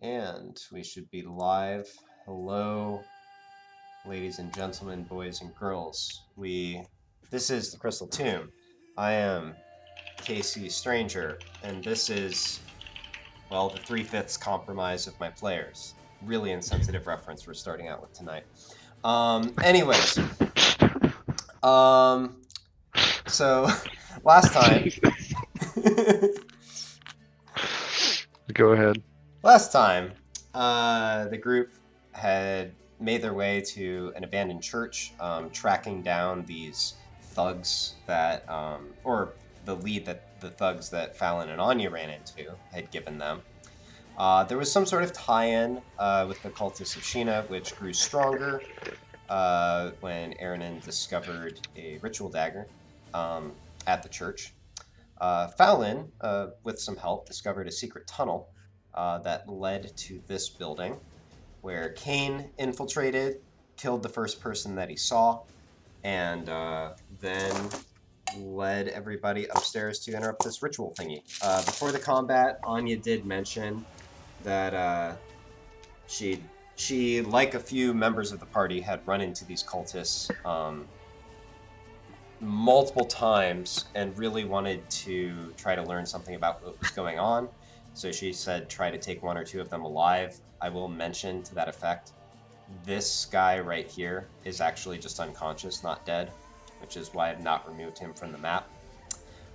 And we should be live. Hello, ladies and gentlemen, boys and girls. This is the Crystal Tomb. I am kcStranger, and this is, well, the 3/5 compromise of my players. Really insensitive reference we're starting out with tonight. Anyways, so last time. Go ahead. Last time, the group had made their way to an abandoned church, tracking down these thugs that, or the lead that the thugs that Fallon and Anya ran into had given them. There was some sort of tie-in with the cultists of Sheena, which grew stronger when Aranon discovered a ritual dagger at the church. Fallon, with some help, discovered a secret tunnel that led to this building, where Kane infiltrated, killed the first person that he saw, and then led everybody upstairs to interrupt this ritual thingy. Before the combat, Anya did mention that she, like a few members of the party, had run into these cultists multiple times and really wanted to try to learn something about what was going on. So she said try to take one or two of them alive. I will mention to that effect, this guy right here is actually just unconscious, not dead, which is why I've not removed him from the map.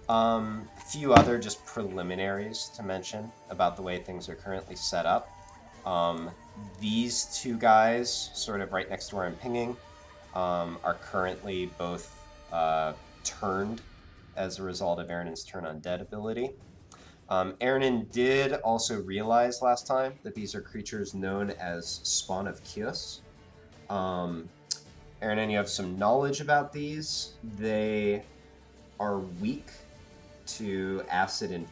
A few other just preliminaries to mention about the way things are currently set up. These two guys, sort of right next to where I'm pinging, are currently both turned as a result of Aranon's Turn Undead ability. Aranon did also realize last time that these are creatures known as Spawn of Kios. Aranon, you have some knowledge about these. They are weak to acid,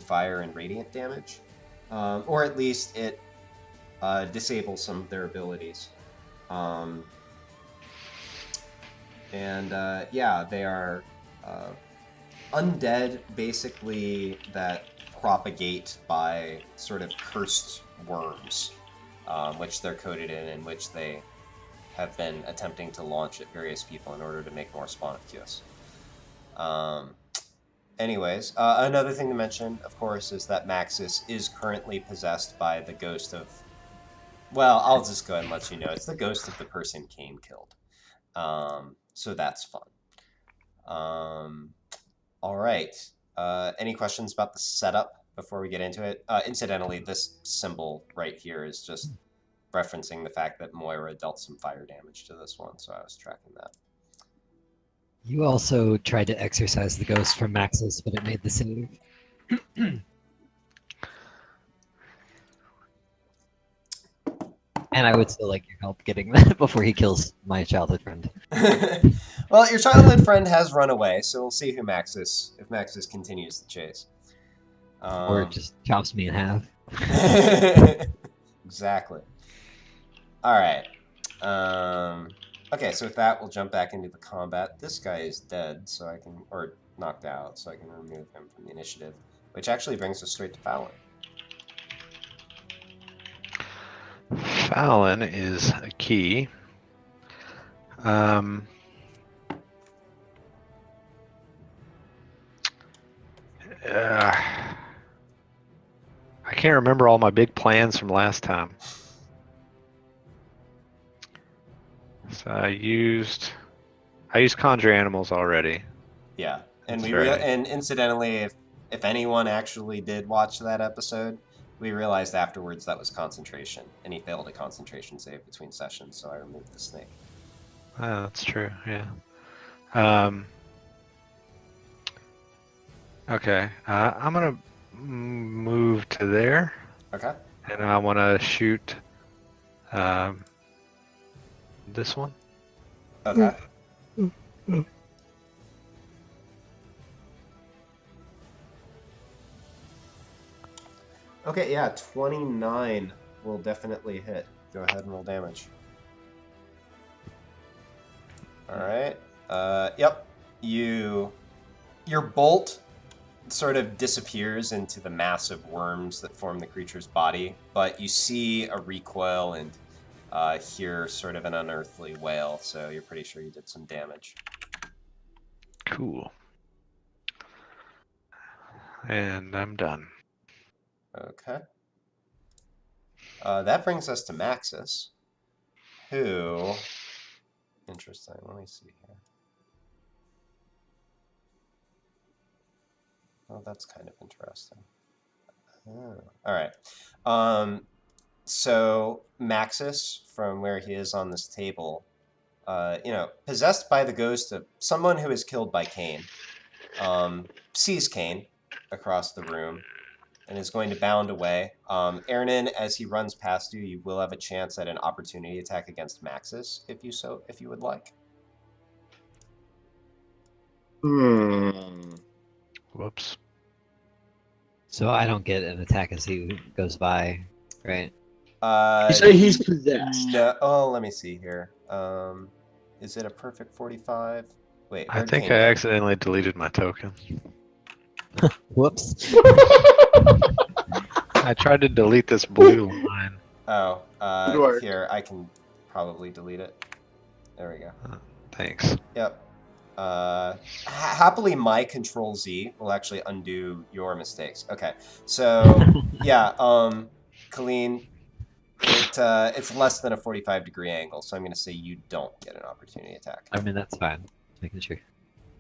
fire, and radiant damage. Or at least it disables some of their abilities. Yeah, they are undead, basically, that propagate by sort of cursed worms, which they're coated in and which they have been attempting to launch at various people in order to make more Spawn of Kios. Anyways, another thing to mention, of course, is that Maxis is currently possessed by the ghost of... Well, I'll just go ahead and let you know. It's the ghost of the person Kane killed. So that's fun. All right. Any questions about the setup before we get into it? Incidentally, this symbol right here is just referencing the fact that Moira dealt some fire damage to this one, so I was tracking that. You also tried to exorcise the ghost from Maxis, but it made the save. And I would still like your help getting that before he kills my childhood friend. Well, your childhood friend has run away, so we'll see if Maxis continues the chase. Or just chops me in half. Exactly. All right. Okay, so with that, we'll jump back into the combat. This guy is dead, so I can, or knocked out, so I can remove him from the initiative, which actually brings us straight to Fallon. Fallon is a key. I can't remember all my big plans from last time. So I used conjure animals already. Yeah, and and incidentally, if anyone actually did watch that episode, we realized afterwards that was concentration, and he failed a concentration save between sessions, so I removed the snake. Oh, that's true. Yeah. Okay, I'm gonna move to there. Okay. And I want to shoot this one. Okay. Okay, yeah, 29 will definitely hit. Go ahead and roll damage. All right. Yep. Your bolt sort of disappears into the massive worms that form the creature's body, but you see a recoil and hear sort of an unearthly wail, so you're pretty sure you did some damage. Cool. And I'm done. Okay. That brings us to Maxis, who... Interesting, let me see here. Oh, that's kind of interesting. Oh, all right. So Maxis, from where he is on this table, possessed by the ghost of someone who is killed by Cain, sees Cain across the room and is going to bound away. Ernan, as he runs past you, you will have a chance at an opportunity attack against Maxis if you would like. Whoops. So I don't get an attack as he goes by, right? You say he's possessed. No. Oh, let me see here. Is it a perfect 45? Wait, I where'd think Cain I go? accidentally deleted my token. Whoops. I tried to delete this blue line. Oh, Good work. here, I can probably delete it. There we go. Thanks. Yep. Happily, my Control Z will actually undo your mistakes. Okay, so yeah, Colleen, it's less than a 45-degree angle, so I'm going to say you don't get an opportunity attack. I mean, that's fine. Just making sure.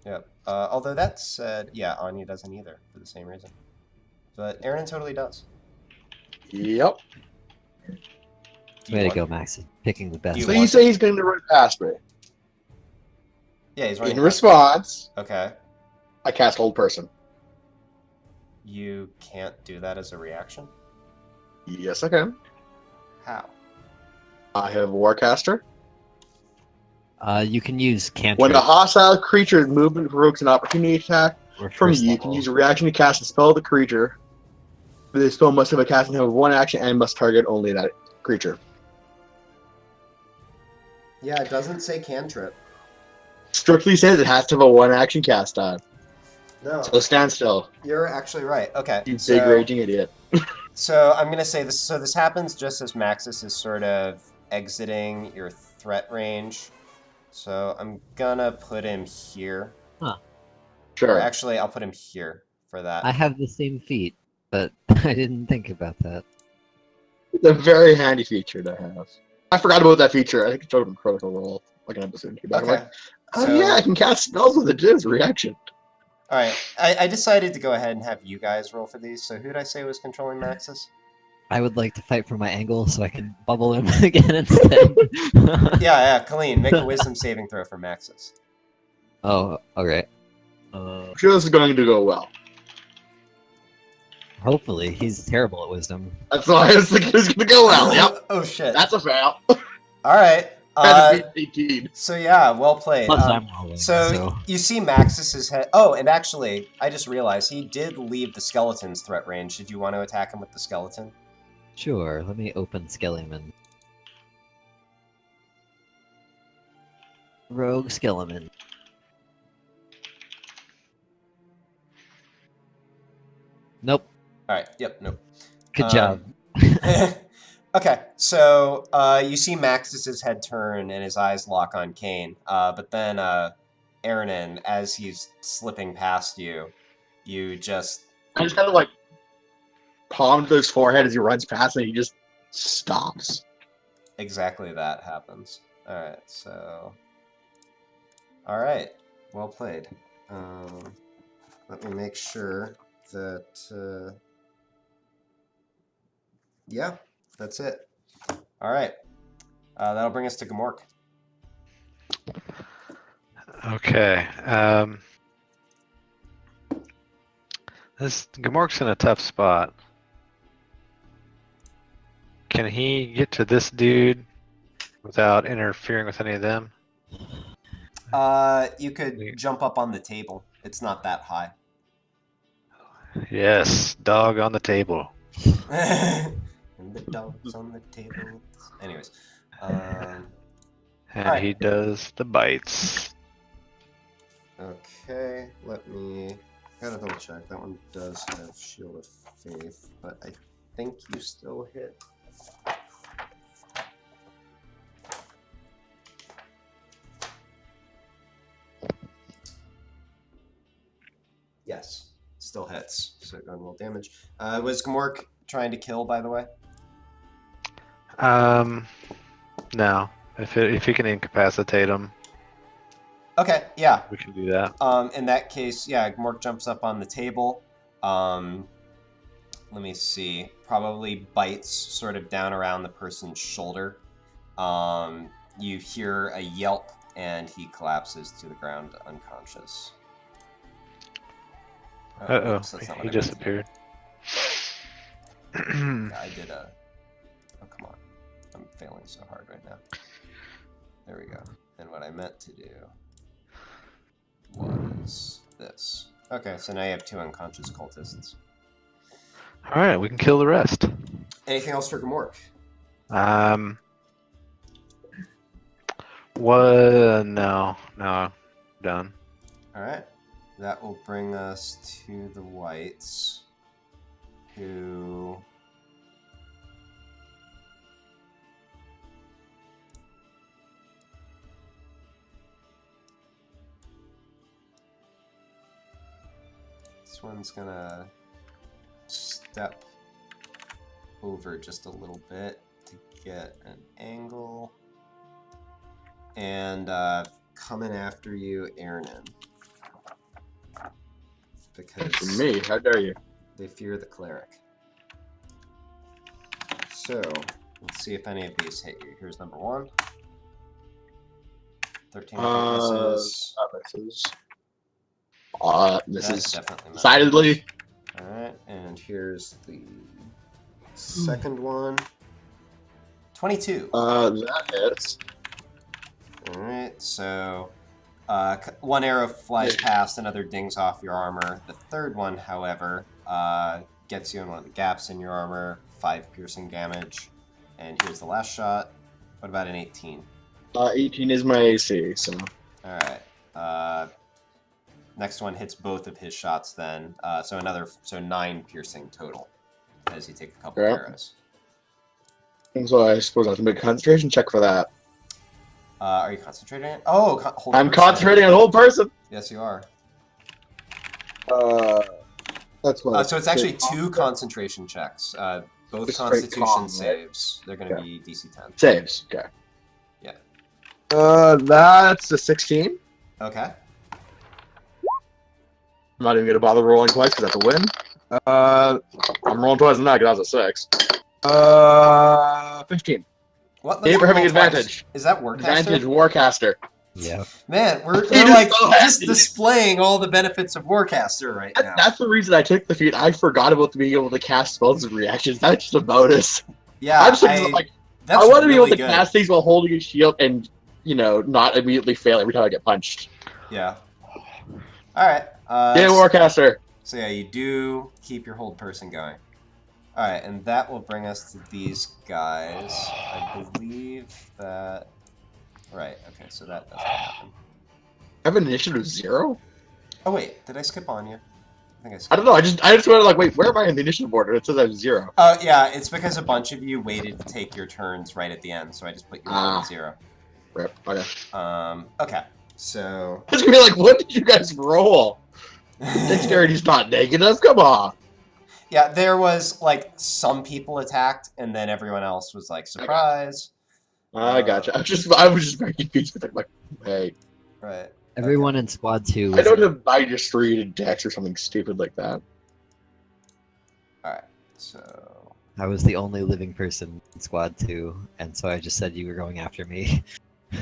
Yep. Although that said, yeah, Anya doesn't either for the same reason. But Aaron totally does. Yep. Do you Way to want- go, Max. Picking the best. You So want you it? say he's going to run past me. Yeah, he's running. In response, Okay. I cast Hold Person. You can't do that as a reaction? Yes, I can. How? I have Warcaster. You can use cantrip. When a hostile creature's movement provokes an opportunity attack or from first you, you can level. use a reaction to cast a spell of the creature. The spell must have a casting time of one action and must target only that creature. Yeah, it doesn't say cantrip. Strictly says it has to have a one action cast time. No. So stand still, You're actually right. Okay. you big raging idiot. So I'm gonna say this. So this happens just as Maxis is sort of exiting your threat range. So I'm gonna put him here. Or Sure. actually, I'll put him here for that. I have the same feat, but I didn't think about that. It's a very handy feature to have. I forgot about that feature. I think it's showed in Critical Role like an episode. Okay. Oh So- yeah, I can cast spells with it too as a reaction. All right. I decided to go ahead and have you guys roll for these. So who did I say was controlling Maxis? I would like to fight for my angle so I can bubble him again instead. Yeah. Colleen, make a wisdom saving throw for Maxis. Oh, alright. I'm sure this is going to go well. Hopefully, he's terrible at wisdom. That's why I was thinking it was going to go well. Yep, Oh shit. that's a fail. All right. That's a 18. So yeah, well played. Plus, I'm rolling. So you see Maxis's head. Oh, and actually, I just realized he did leave the skeleton's threat range. Did you want to attack him with the skeleton? Sure, let me open Skeleman. Rogue Skeleman. Nope. All right. Yep. Nope. Good job. Okay. So you see Maxis's head turn and his eyes lock on Cain. But then Aaronin, as he's slipping past you, you just I just kind of like palmed his forehead as he runs past and he just stops. exactly that happens. All right. So. All right. Well played. Let me make sure that. Yeah, that's it. All right. That'll bring us to Gamork. Okay. This Gamork's in a tough spot. Can he get to this dude without interfering with any of them? You could jump up on the table. It's not that high. Yes, dog on the table. And the dog's on the table. Anyways. And Alright. he does the bites. Okay, let me Gotta double check. That one does have Shield of Faith, but I think you still hit. Yes, still hits. So go and roll damage. Was Gmork trying to kill, by the way? No. If you can incapacitate him, Okay, yeah. we can do that. In that case, yeah, Gmork jumps up on the table. Let me see. Probably bites sort of down around the person's shoulder. You hear a yelp, and he collapses to the ground unconscious. Uh-oh, Oops, that's not what he I meant to do. disappeared. Yeah, I did a... Oh, come on. I'm failing so hard right now. There we go. And what I meant to do was this. Okay, so now you have 2 unconscious cultists. Alright, we can kill the rest. Anything else for Gmork? What? No, done. Alright. That will bring us to the whites, who... This one's gonna step over just a little bit to get an angle. And coming after you, Ernan. Because Me? How dare you? they fear the cleric. So, let's see if any of these hit you. Here's number 1. 13 misses. This That is definitely misses. decidedly. Alright, and here's the second one. 22. That hits. Alright, so one arrow flies past, another dings off your armor. The third one, however, gets you in one of the gaps in your armor, 5 piercing damage. And here's the last shot. What about an 18? 18 is my AC, so. Alright. Next one hits both of his shots then. So 9 piercing total as you take a couple arrows. And so I suppose I have to make a concentration check for that. Are you concentrating it? Oh, hold I'm concentrating on the whole person. Yes, you are. That's what. So it's actually 2 concentration checks. Both Just Constitution straight con, saves. They're going to be DC 10. Saves. Okay. Yeah. That's a 16. Okay. I'm not even gonna bother rolling twice because that's a win. I'm rolling twice on that because that was a 6. 15. What? Thank you for having advantage. Is that Warcaster? Advantage Warcaster. Yeah. Man, we're It like is so just handy. displaying all the benefits of Warcaster right now. That's the reason I took the feat. I forgot about being able to cast spells and reactions. That's just a bonus. Yeah, I'm just like, I want to be able to cast things while holding a shield and, not immediately fail every time I get punched. Yeah. All right. Yeah, Warcaster. So yeah, you do keep your hold person going. All right, and that will bring us to these guys. I believe that. Right. Okay. So that doesn't happen. I have an initiative 0. Oh wait, did I skip on you? I think I skipped. I don't know. I just went like, wait, where am I in the initiative order? It says I have 0. Oh yeah, it's because a bunch of you waited to take your turns right at the end, so I just put you on at 0. Rip. Okay. Okay. So. I was gonna be like, what did you guys roll? Dexterity's not negative. Come on. Yeah, there was like some people attacked, and then everyone else was like surprise. I gotcha. I was just very confused. Like, hey, Right. Everyone in Squad 2 I was don't have -3 to Dex or something stupid like that. All right. So. I was the only living person in Squad 2, and so I just said you were going after me. All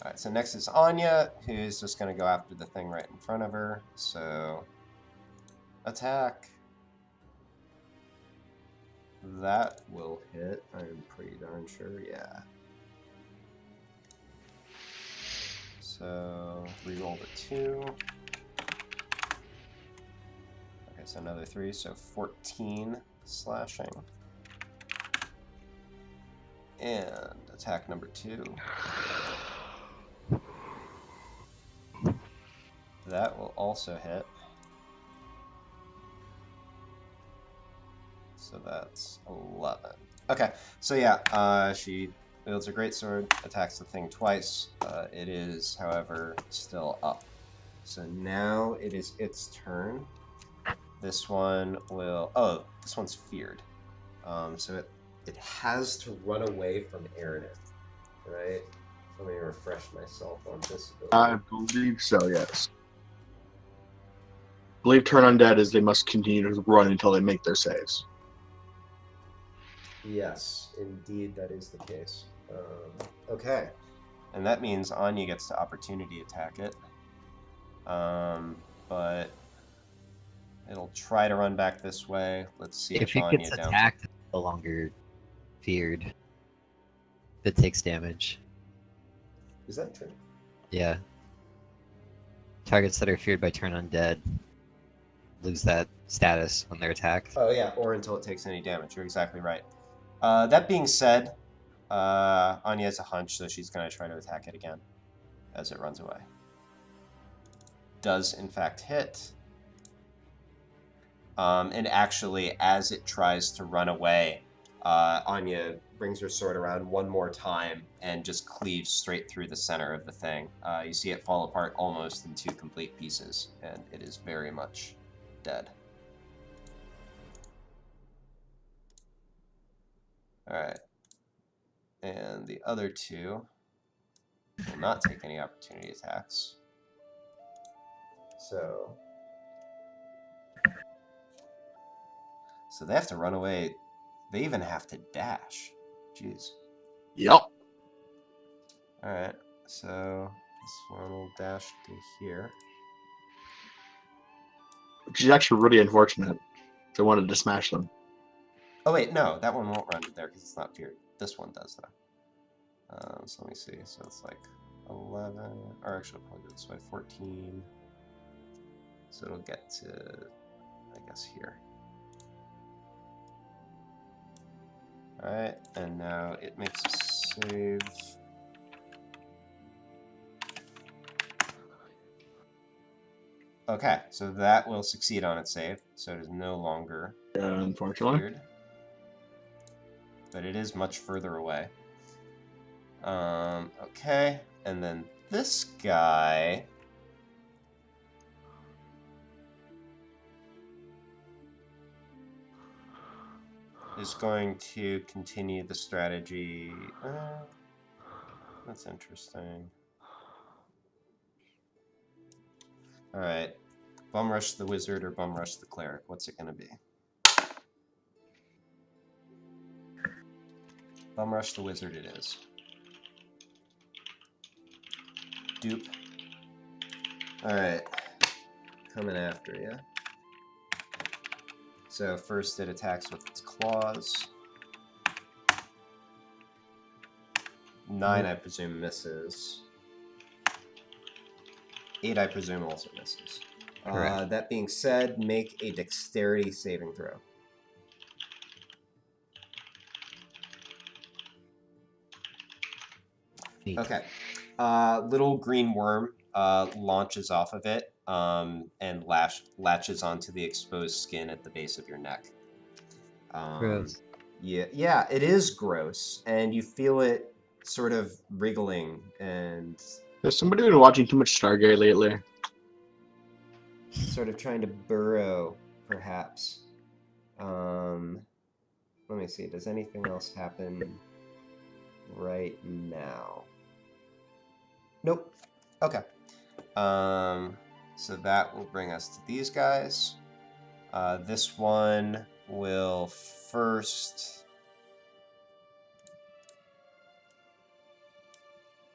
right. So next is Anya, who's just gonna go after the thing right in front of her. So. Attack. That will hit. I'm pretty darn sure. Yeah. So reroll the 2. Okay, so another 3, so 14 slashing. And attack number 2. That will also hit. So that's 11. Okay, so yeah, she wields a greatsword, attacks the thing twice. It is, however, still up. So now it is its turn. This one will... Oh, this one's feared. So it has to run away from Aaron, right? Let me refresh myself on this ability. I believe so, yes. I believe turn undead is they must continue to run until they make their saves. Yes, indeed, that is the case. Okay, and that means Anya gets to opportunity attack it. But it'll try to run back this way. Let's see If if it Anya gets downs attacked, it's no longer feared. It takes damage. Is that true? Yeah. Targets that are feared by turn undead lose that status when they're attacked. Oh yeah, or until it takes any damage. You're exactly right. That being said, Anya has a hunch, so she's going to try to attack it again as it runs away. Does in fact hit. And actually, as it tries to run away, Anya brings her sword around one more time and just cleaves straight through the center of the thing. You see it fall apart almost in 2 complete pieces, and it is very much dead. Alright. And the other 2 will not take any opportunity attacks. So they have to run away. They even have to dash. Jeez. Yep. Alright, so this one will dash to here. Which is actually really unfortunate. They wanted to smash them. Oh wait, no, that one won't run to there because it's not feared. This one does though. So let me see. So it's like 11, or actually I'll probably do this way, 14. So it'll get to, I guess, here. Alright, and now it makes a save. Okay, so that will succeed on its save, so it is no longer Unfortunately. feared. But it is much further away. Okay, and then this guy... is going to continue the strategy. That's interesting. Alright. Bum rush the wizard or bum rush the cleric? What's it gonna be? Bum rush the wizard it is. Dupe. Alright. Coming after you. So first it attacks with its claws. 9, I presume, misses. 8, I presume, also misses. Correct. That being said, make a dexterity saving throw. Neat. Okay. Little green worm launches off of it and latches onto the exposed skin at the base of your neck. Gross. Yeah, it is gross, and you feel it sort of wriggling and Has somebody been watching too much Stargate lately? sort of trying to burrow, perhaps. Let me see. Does anything else happen right now? Nope. Okay. So that will bring us to these guys. This one will first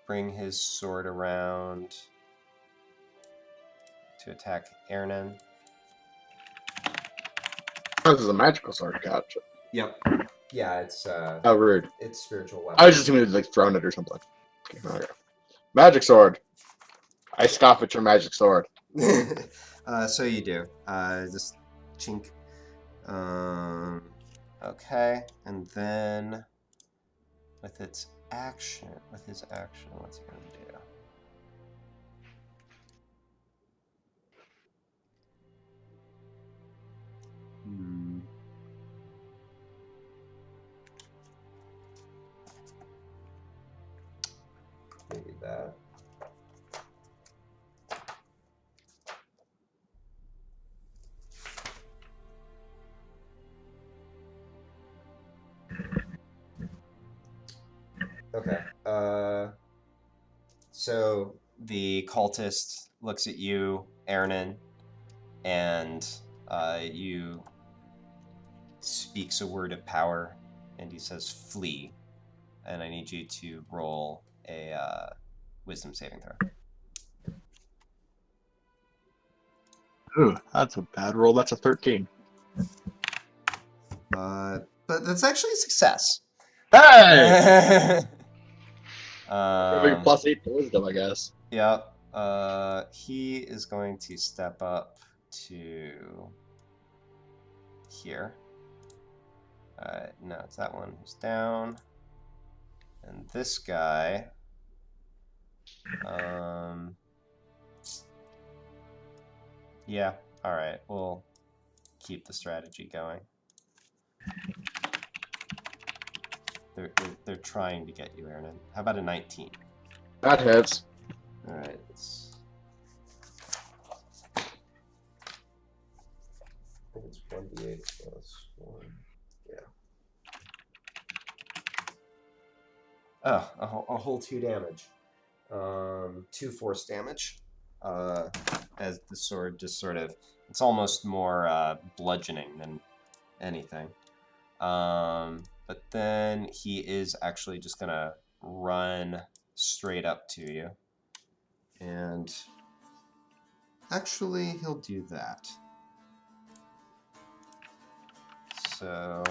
bring his sword around to attack Ernan. This is a magical sword. Gotcha. Yep. Yeah, it's How rude. it's spiritual weapon. I was just assuming like thrown it or something. Okay. Magic sword. I scoff at your magic sword. So you do. Just chink. Okay, and then with his action, what's he gonna do? Hmm. Maybe that. Okay. So the cultist looks at you, Ernan, and you speaks a word of power, and he says, "Flee." And I need you to roll a wisdom saving throw. Ooh, that's a bad roll. That's a 13. But that's actually a success. Hey! um, +8 to wisdom, I guess. Yep. He is going to step up to here. No, it's that one who's down. And this guy. Yeah. All right. We'll keep the strategy going. They're trying to get you, Aaron. How about a 19? That hits. All right. I think it's 1d8 plus 1. Yeah. Oh, a whole 2 damage. 2 force damage. As the sword just sort of, it's almost more bludgeoning than anything. But then he is actually just gonna run straight up to you. And actually, he'll do that. So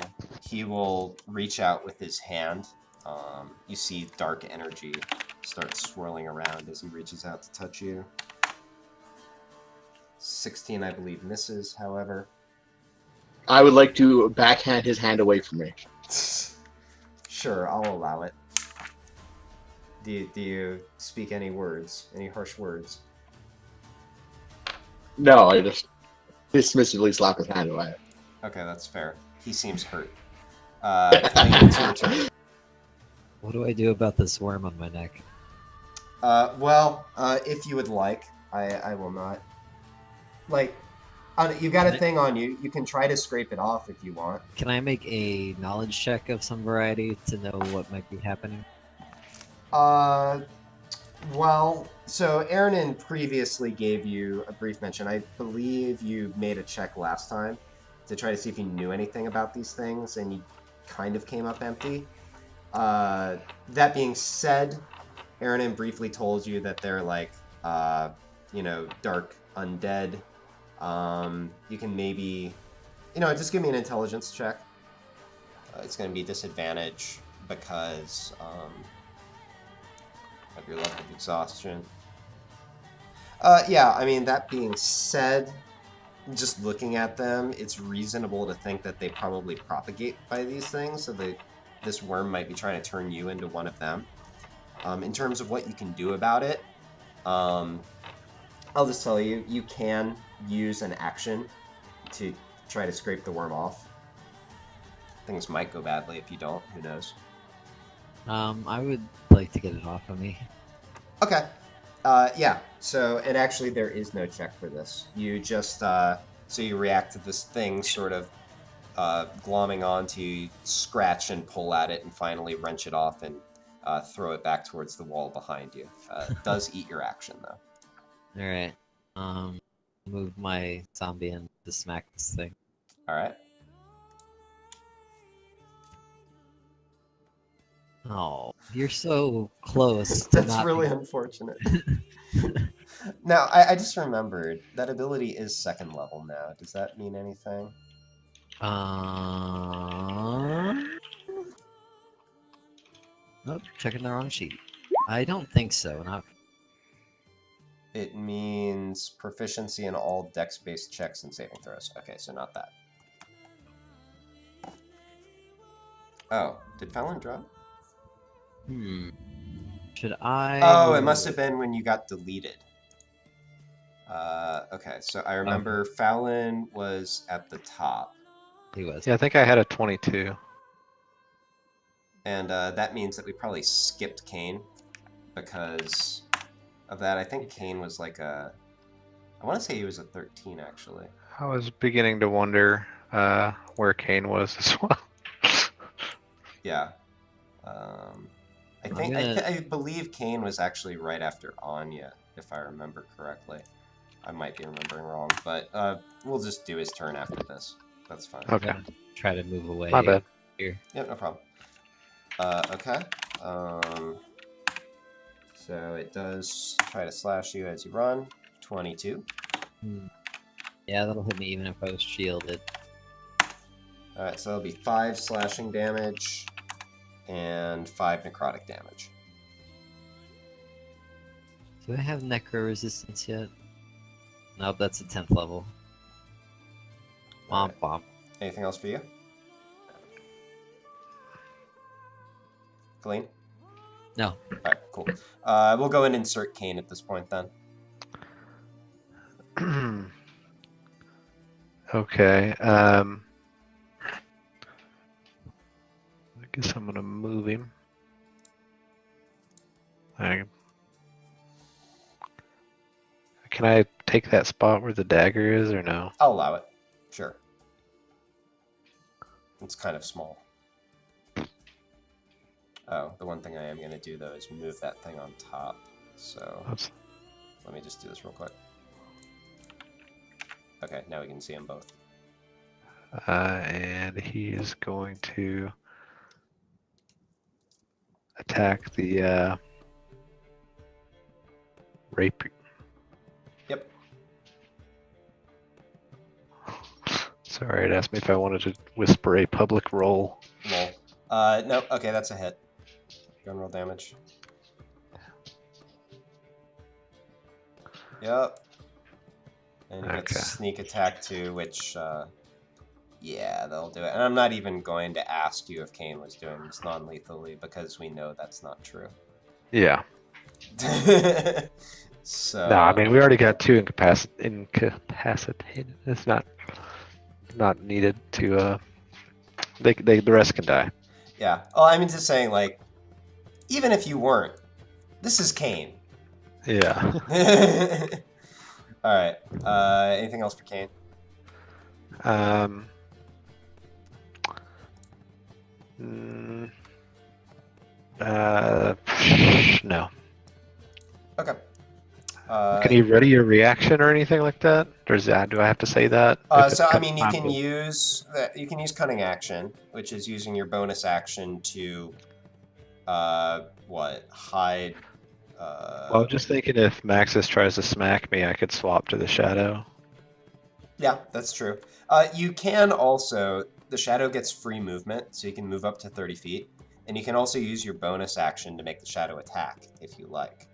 he will reach out with his hand. You see dark energy start swirling around as he reaches out to touch you. 16, I believe, misses, however. I would like to backhand his hand away from me. Sure, I'll allow it. Do you speak any words? Any harsh words? No, I just dismissively slap his hand away. Okay, that's fair. He seems hurt. Clayton, it's your turn. What do I do about this worm on my neck? If you would like, I will not. Like, you got a thing on you. You can try to scrape it off if you want. Can I make a knowledge check of some variety to know what might be happening? So Aaron previously gave you a brief mention. I believe you made a check last time to try to see if you knew anything about these things, and you kind of came up empty. That being said, Aaron briefly told you that they're like, dark undead. You can maybe, just give me an intelligence check. It's going to be disadvantage because of your level of exhaustion. That being said, just looking at them, it's reasonable to think that they probably propagate by these things, so this worm might be trying to turn you into one of them. In terms of what you can do about it, I'll just tell you, you can use an action to try to scrape the worm off. Things might go badly if you don't, who knows. I would like to get it off of me. Okay. So, and actually there is no check for this. You just, so you react to this thing sort of glomming onto you, scratch and pull at it, and finally wrench it off and throw it back towards the wall behind you. It does eat your action, though. Alright. Move my zombie in to smack this thing. Alright. Oh, you're so close to That's not really being... unfortunate. Now, I just remembered that ability is 2nd level now. Does that mean anything? Nope, checking the wrong sheet. I don't think so. Not. It means proficiency in all dex-based checks and saving throws. Okay, so not that. Oh, did Fallon drop? Should I... Oh, it must have been when you got deleted. Okay, so I remember Fallon was at the top. He was. Yeah, I think I had a 22. And that means that we probably skipped Kane because of that. I think Kane was like a... I want to say he was a 13, actually. I was beginning to wonder where Kane was as well. Yeah. I'm gonna- I believe Kane was actually right after Anya, if I remember correctly. I might be remembering wrong, but we'll just do his turn after this. That's fine. I'm Okay. gonna try to move away. My bad. Here. Yep, no problem. Okay. So it does try to slash you as you run. 22. Yeah, that'll hit me even if I was shielded. Alright, so that'll be 5 slashing damage and 5 necrotic damage. Do I have necro resistance yet? Nope, that's a 10th level. Womp Alright. womp. Anything else for you? Colleen? No. Alright, cool. We'll go and insert Kane at this point then. Okay. I guess I'm gonna move him. Can I take that spot where the dagger is, or no? I'll allow it. Sure. It's kind of small. Oh, the one thing I am going to do, though, is move that thing on top. So That's... let me just do this real quick. Okay, now we can see them both. and he is going to attack the rape. Yep. Sorry, it asked me if I wanted to whisper a public roll. Lol. No, okay, that's a hit. Go and roll damage. Yep. And you get Okay. sneak attack too, which, yeah, they'll do it. And I'm not even going to ask you if Kane was doing this non-lethally, because we know that's not true. Yeah. So... No, I mean we already got 2 incapacitated. It's not needed to. The rest can die. Yeah. Oh, I mean, just saying, like, even if you weren't, this is Kane. Yeah. All right. Anything else for Kane? No. Okay. Can you ready your reaction or anything like that? Or is that, do I have to say that? So I mean, you can use cunning action, which is using your bonus action to, hide. Well, I'm just thinking if Maxis tries to smack me, I could swap to the shadow. Yeah, that's true. You can also, the shadow gets free movement, so you can move up to 30 feet, and you can also use your bonus action to make the shadow attack if you like.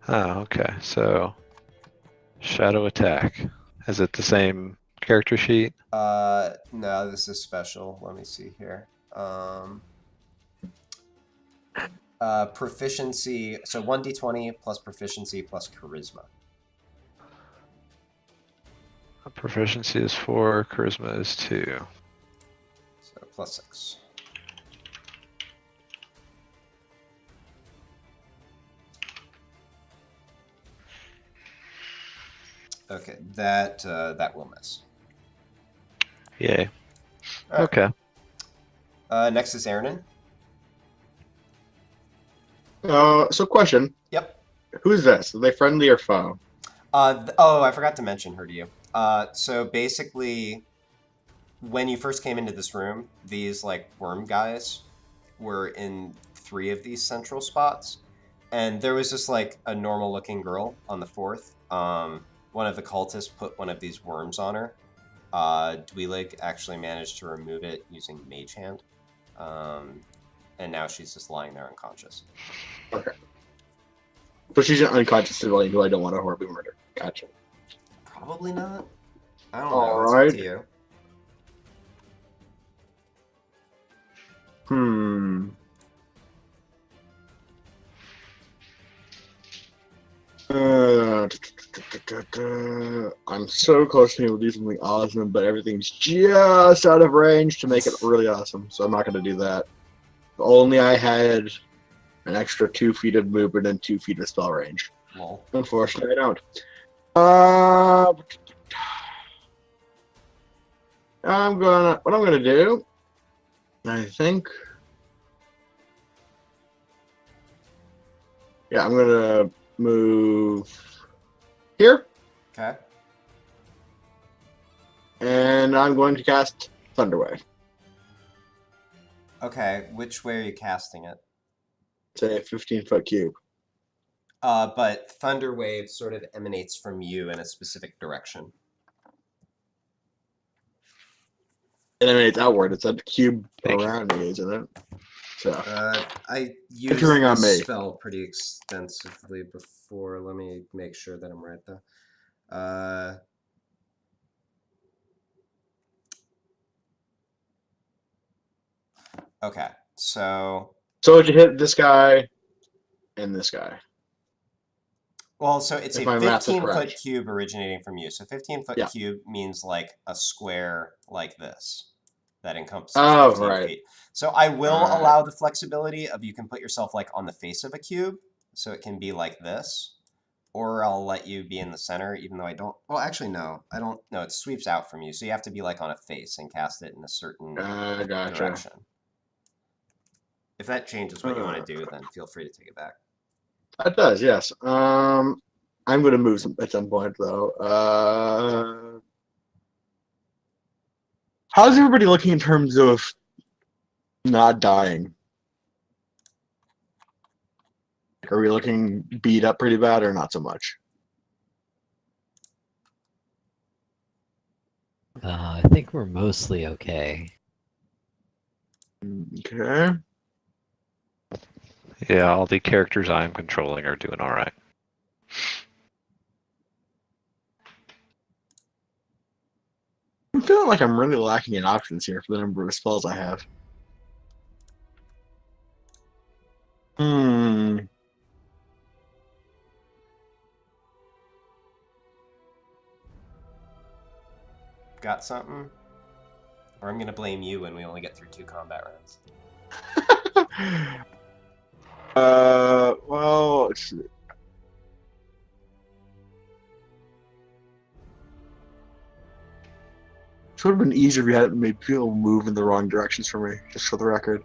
Oh, okay. So, shadow attack. Is it the same character sheet? No, this is special. Let me see here. Proficiency, so 1d20 plus proficiency plus charisma. Proficiency is 4, charisma is 2. So plus 6. Okay, that will miss. Yay. All right. Okay. Next is Aaron. So question. Yep. Who's this? Are they friendly or foe? Oh, I forgot to mention her to you. So basically, when you first came into this room, these like worm guys were in 3 of these central spots, and there was just like a normal looking girl on the 4th. One of the cultists put one of these worms on her. Dweelig actually managed to remove it using Mage Hand. And now she's just lying there unconscious. Okay. But she's an unconscious civilian who I don't want to horribly murder. Gotcha. Probably not. I don't know. All It's right. up to you. I'm so close to being able to do something awesome, but everything's just out of range to make it really awesome. So I'm not going to do that. If only I had an extra 2 feet of movement and 2 feet of spell range. Lol. Unfortunately, I don't. What I'm gonna do, I think. Yeah, I'm gonna move here, Okay. and I'm going to cast Thunderwave. Okay, which way are you casting it? It's a 15-foot cube. But Thunder Wave sort of emanates from you in a specific direction. And I mean, it's outward. It's a cube Thank you. around me, isn't it? So I used Entering on this me. spell pretty extensively before. Let me make sure that I'm right, though. Okay, so would you hit this guy and this guy? well, so it's If a my math is 15-foot correct. cube originating from you. So 15-foot Yeah. cube means like a square like this that encompasses Oh, 15 right. feet. So I will Alright. allow the flexibility of you can put yourself like on the face of a cube, so it can be like this, or I'll let you be in the center, even though I don't. Well, actually, no, I don't. No, it sweeps out from you, so you have to be like on a face and cast it in a certain Gotcha. direction. If that changes what you want to do, then feel free to take it back. That does, yes. I'm going to move at some point, though. How's everybody looking in terms of not dying? Are we looking beat up pretty bad or not so much? I think we're mostly okay. Okay. Yeah, all the characters I'm controlling are doing all right. I'm feeling like I'm really lacking in options here for the number of spells I have. Got something? Or I'm gonna blame you when we only get through 2 combat rounds. Well, let's see. It would have been easier if you hadn't made people move in the wrong directions for me, just for the record.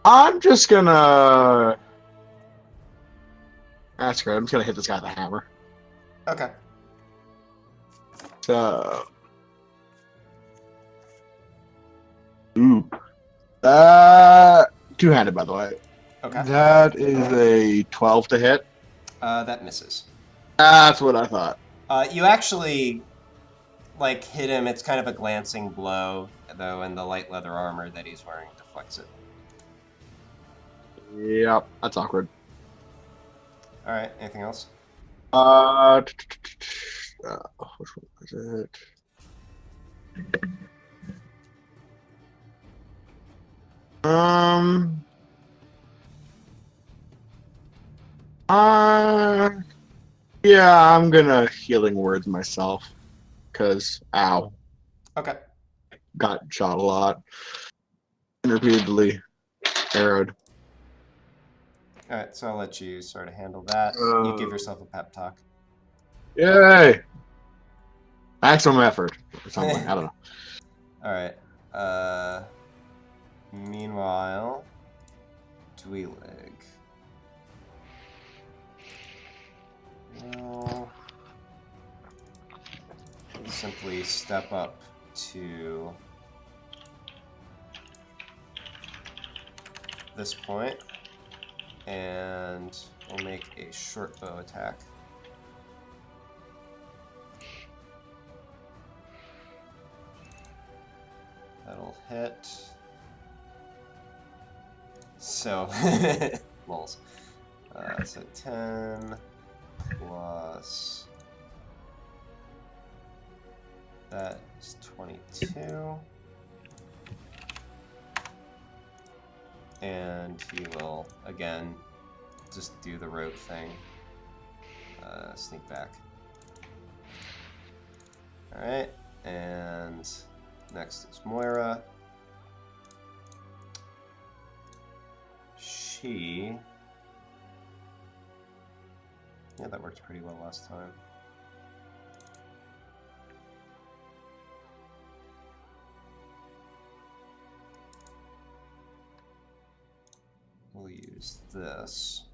I'm just gonna... That's great. I'm just gonna hit this guy with a hammer. Okay. So... Two-handed, by the way. Okay. That is a 12 to hit. That misses. That's what I thought. You actually, like, hit him. It's kind of a glancing blow, though, and the light leather armor that he's wearing deflects it. Yep, that's awkward. All right. Anything else? Which one was it? Yeah, I'm gonna healing words myself, cause ow, Okay. got shot a lot, and repeatedly arrowed. All right. So I'll let you sort of handle that. You give yourself a pep talk. Yay! Maximum effort or something. I don't know. All right. Meanwhile, Dweelig. Will simply step up to this point, and we'll make a short bow attack. That'll hit. So, lols. So 10 plus that is 22. And he will, again, just do the rogue thing. Sneak back. Alright, and next is Moira. Yeah, that worked pretty well last time. We'll use this.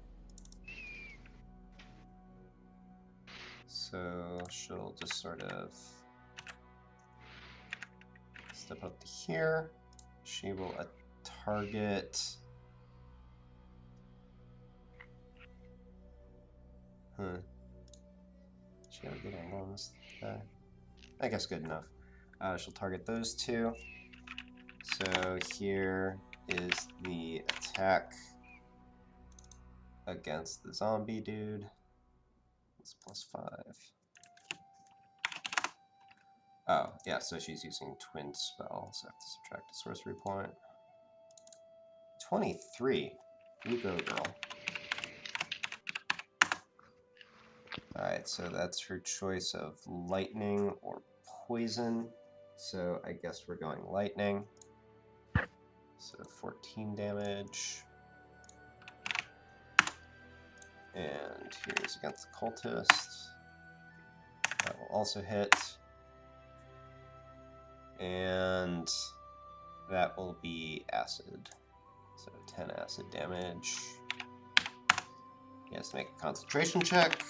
So she'll just sort of step up to here. She will target. She have a good angle on this guy. I guess good enough. She'll target those two. So here is the attack against the zombie dude. It's +5. Oh, yeah, so she's using twin spell, so I have to subtract a sorcery point. 23. You go, girl. Alright, so that's her choice of lightning or poison. So I guess we're going lightning. So 14 damage. And here's against the cultist. That will also hit. And that will be acid. So 10 acid damage. He has to make a concentration check.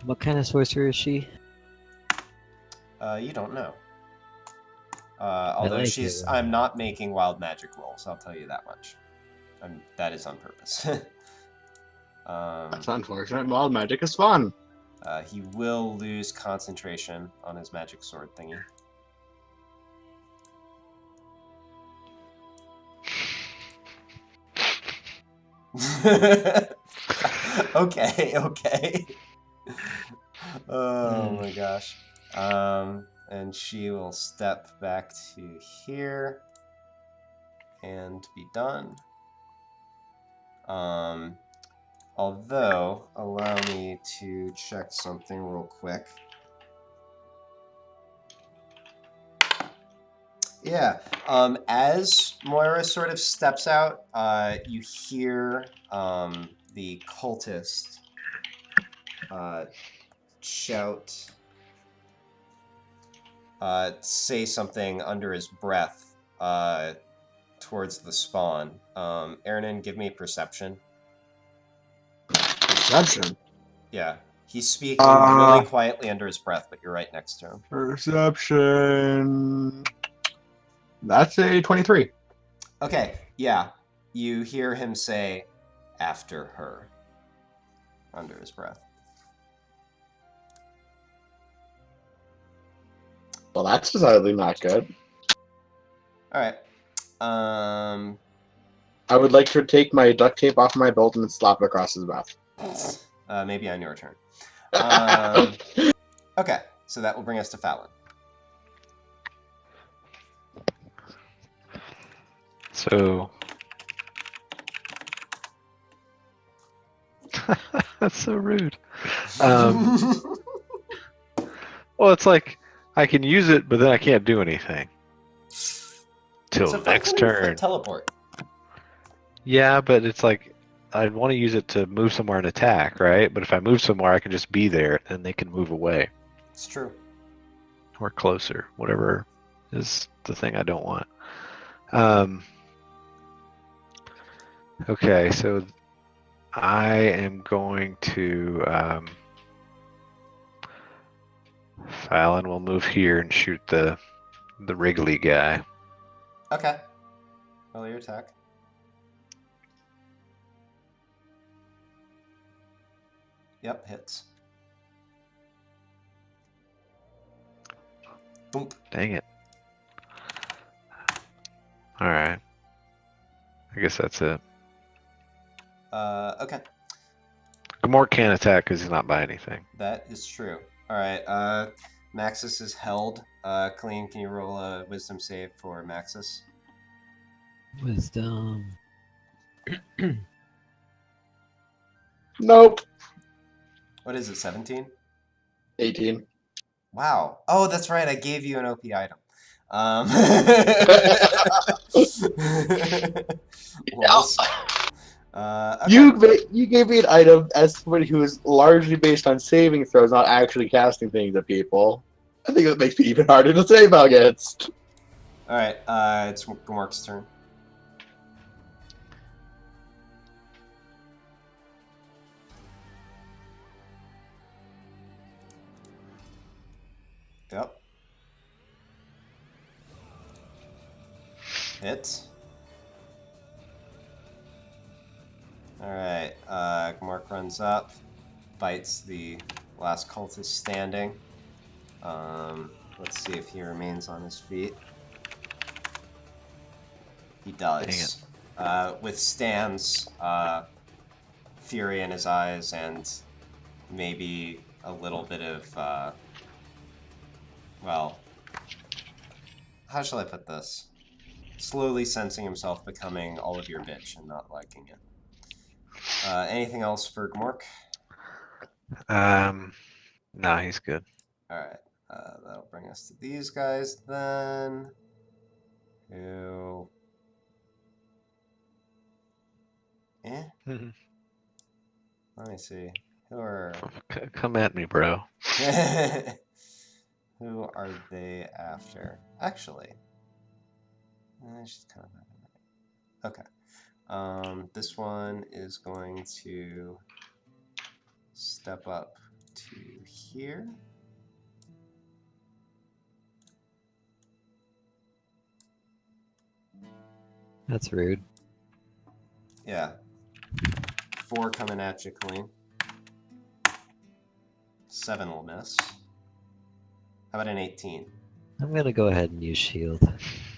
What kind of sorcerer is she? You don't know. Although like I'm not making wild magic rolls, I'll tell you that much. That is on purpose. That's unfortunate. Wild magic is fun. He will lose concentration on his magic sword thingy. Okay. Oh my gosh. And she will step back to here and be done. Although, allow me to check something real quick. Yeah, as Moira sort of steps out, you hear the cultist shout, say something under his breath towards the spawn. Aaron, give me perception. Perception? Yeah, he's speaking really quietly under his breath, but you're right next to him. Perception. That's a 23. Okay, yeah. You hear him say, "After her," under his breath. Well, that's decidedly not good. Alright. I would like to take my duct tape off my belt and slap it across his mouth. Maybe on your turn. Okay, so that will bring us to Fallon. So that's so rude. Well, it's like I can use it, but then I can't do anything till next turn. Teleport. Yeah, but it's like I'd want to use it to move somewhere and attack, right? But if I move somewhere, I can just be there, and they can move away. It's true. Or closer, whatever is the thing I don't want. Okay, so I am going to Fallon will move here and shoot the Wrigley guy. Okay. Roll your attack. Yep, hits. Boom. Dang it. Alright. I guess that's it. Okay. Gamort can't attack because he's not by anything. That is true. Alright, Maxis is held. Colleen, can you roll a wisdom save for Maxis? Wisdom. Nope. What is it, 17? 18. Wow. Oh, that's right. I gave you an OP item. Lols. Okay. You gave me an item as somebody who is largely based on saving throws, not actually casting things at people. I think that makes me even harder to save against. All right. It's Gmork's turn. Yep. Hit. Alright, Gmork runs up, bites the last cultist standing. Let's see if he remains on his feet. He does. Withstands fury in his eyes and maybe a little bit of, well, how shall I put this? Slowly sensing himself becoming all of your bitch and not liking it. Anything else for Gmork? No, he's good. Alright, that'll bring us to these guys then. Who... Let me see. Who are... Come at me, bro. Who are they after? Actually... she's kind of... Okay. This one is going to step up to here. That's rude. Yeah. 4 coming at you clean. 7 will miss. How about an 18? I'm gonna go ahead and use shield.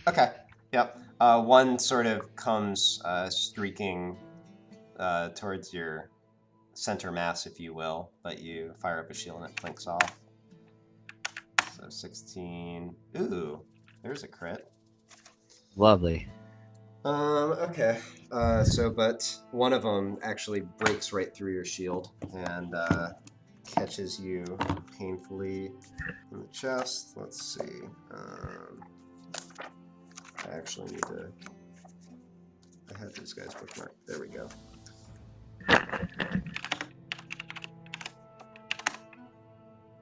Okay. Yep. 1 sort of comes streaking towards your center mass, if you will, but you fire up a shield and it flinks off. So 16. Ooh, there's a crit. Lovely. Okay. But one of them actually breaks right through your shield and catches you painfully in the chest. Let's see. I actually need to... I have these guys bookmarked. There we go.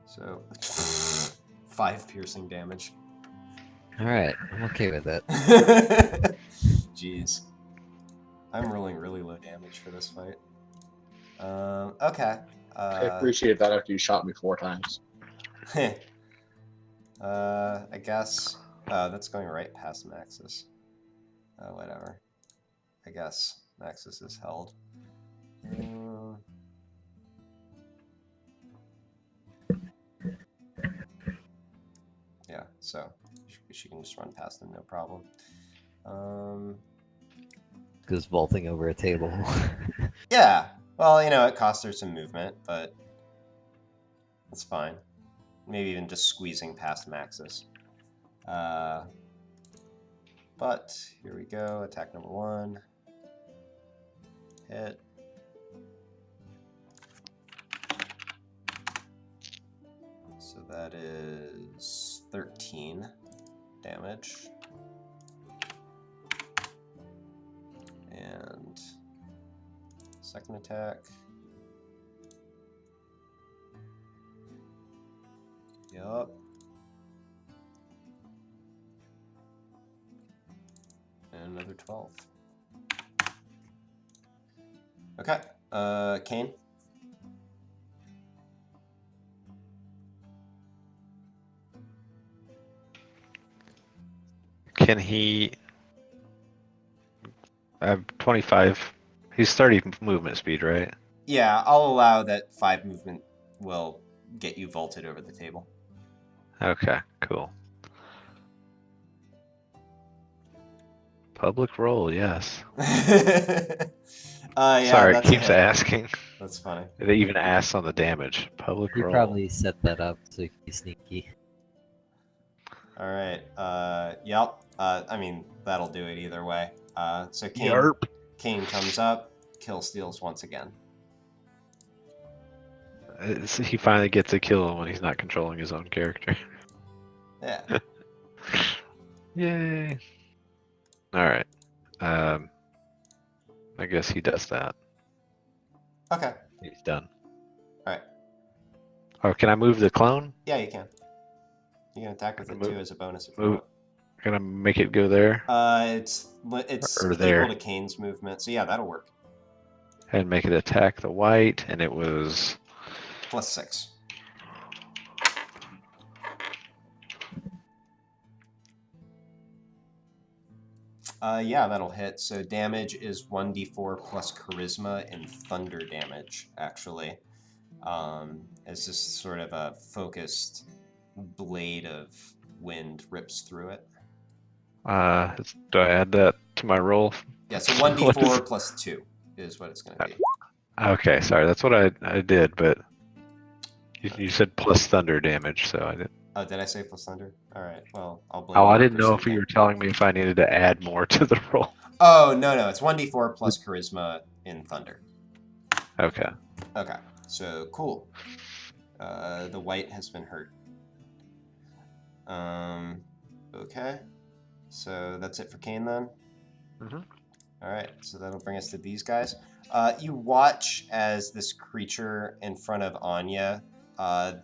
So, 5 piercing damage. Alright, I'm okay with it. Jeez. I'm rolling really low damage for this fight. Okay. I appreciate that after you shot me 4 times. I guess... that's going right past Maxis. Whatever. I guess Maxis is held. Yeah, so she can just run past him, no problem. Goes vaulting over a table. Yeah, well, it costs her some movement, but it's fine. Maybe even just squeezing past Maxis. But here we go. Attack number 1. Hit. So that is 13 damage. And second attack. Yup. And another 12. Okay. Kane. Can he... I have 25. He's 30 movement speed, right? Yeah, I'll allow that 5 movement will get you vaulted over the table. Okay, cool. Public roll, yes. Yeah, Sorry, it that's a keeps hit. asking. That's funny. They even asks on the damage. Public You roll. probably set that up so you can be sneaky. All right. Yep. I mean, that'll do it either way. So Kane comes up, kill steals once again. He finally gets a kill when he's not controlling his own character. Yeah. Yay! All right. I guess he does that. Okay. He's done. All right. Oh, can I move the clone? Yeah, you can. You can attack with it Move- too as a bonus if you move- want. Can I make it go there It's or equal there, to Kane's movement, so yeah, that'll work. and make it attack the white? And it was +6. Yeah, that'll hit. So damage is 1d4 plus charisma and thunder damage, actually. As this sort of a focused blade of wind rips through it. do I add that to my roll? Yeah, so What 1d4 is- plus 2 is what it's going to be. Okay, sorry, that's what I did, but you said plus thunder damage, so I didn't. Oh, did I say plus thunder? All right, well, I'll blame Oh, I Mark didn't or know if something. you were telling me if I needed to add more to the roll. Oh, no, it's 1d4 plus charisma in thunder. Okay. Okay, so cool. The white has been hurt. Okay, so that's it for Kane then? Mhm. All right, so that'll bring us to these guys. You watch as this creature in front of Anya,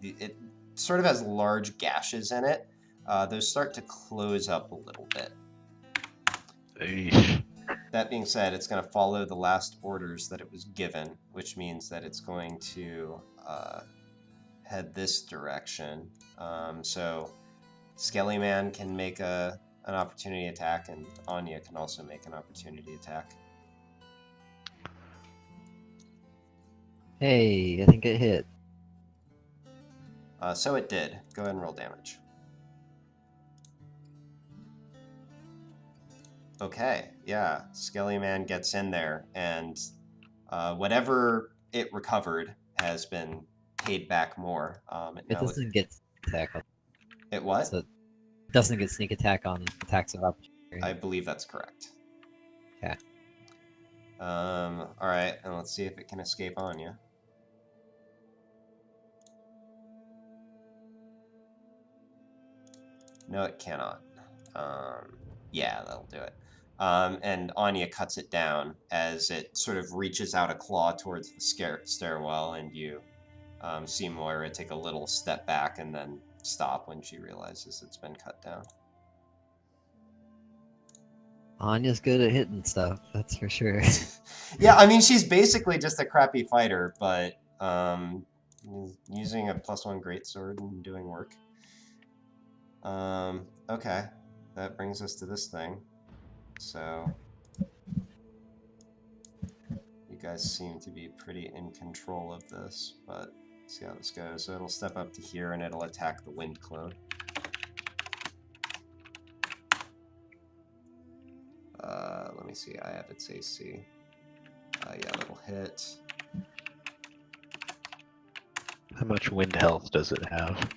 it sort of has large gashes in it. Those start to close up a little bit. Eesh. That being said, it's going to follow the last orders that it was given, which means that it's going to head this direction. So Skelly Man can make an opportunity attack, and Anya can also make an opportunity attack. Hey, I think it hit. So it did. Go ahead and roll damage. Okay, yeah. Skelly Man gets in there, and whatever it recovered has been paid back more. It doesn't get attack on. It what? So it doesn't get sneak attack on attacks of opportunity. I believe that's correct. Okay. All right, and let's see if it can escape Anya. No, it cannot. Yeah, that'll do it. And Anya cuts it down as it sort of reaches out a claw towards the stairwell, and you see Moira take a little step back and then stop when she realizes it's been cut down. Anya's good at hitting stuff, that's for sure. Yeah, I mean, she's basically just a crappy fighter, but using a +1 greatsword and doing work. Okay, that brings us to this thing. So, you guys seem to be pretty in control of this, but let's see how this goes. So it'll step up to here and it'll attack the wind clone. Let me see, I have its AC. Yeah, that'll hit. How much wind health does it have?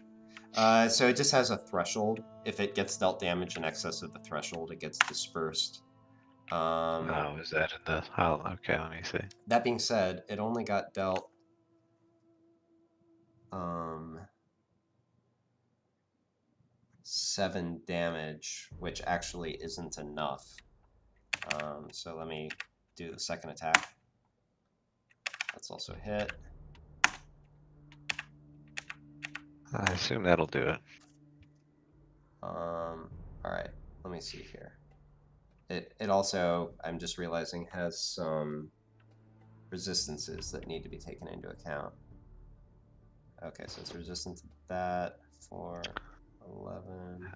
So it just has a threshold. If it gets dealt damage in excess of the threshold, it gets dispersed. Oh, is that in the... Oh, okay, let me see. That being said, it only got dealt 7 damage, which actually isn't enough. So let me do the second attack. That's also hit. I assume that'll do it. Alright, let me see here. It also, I'm just realizing, has some resistances that need to be taken into account. Okay, so it's resistant to that for 11.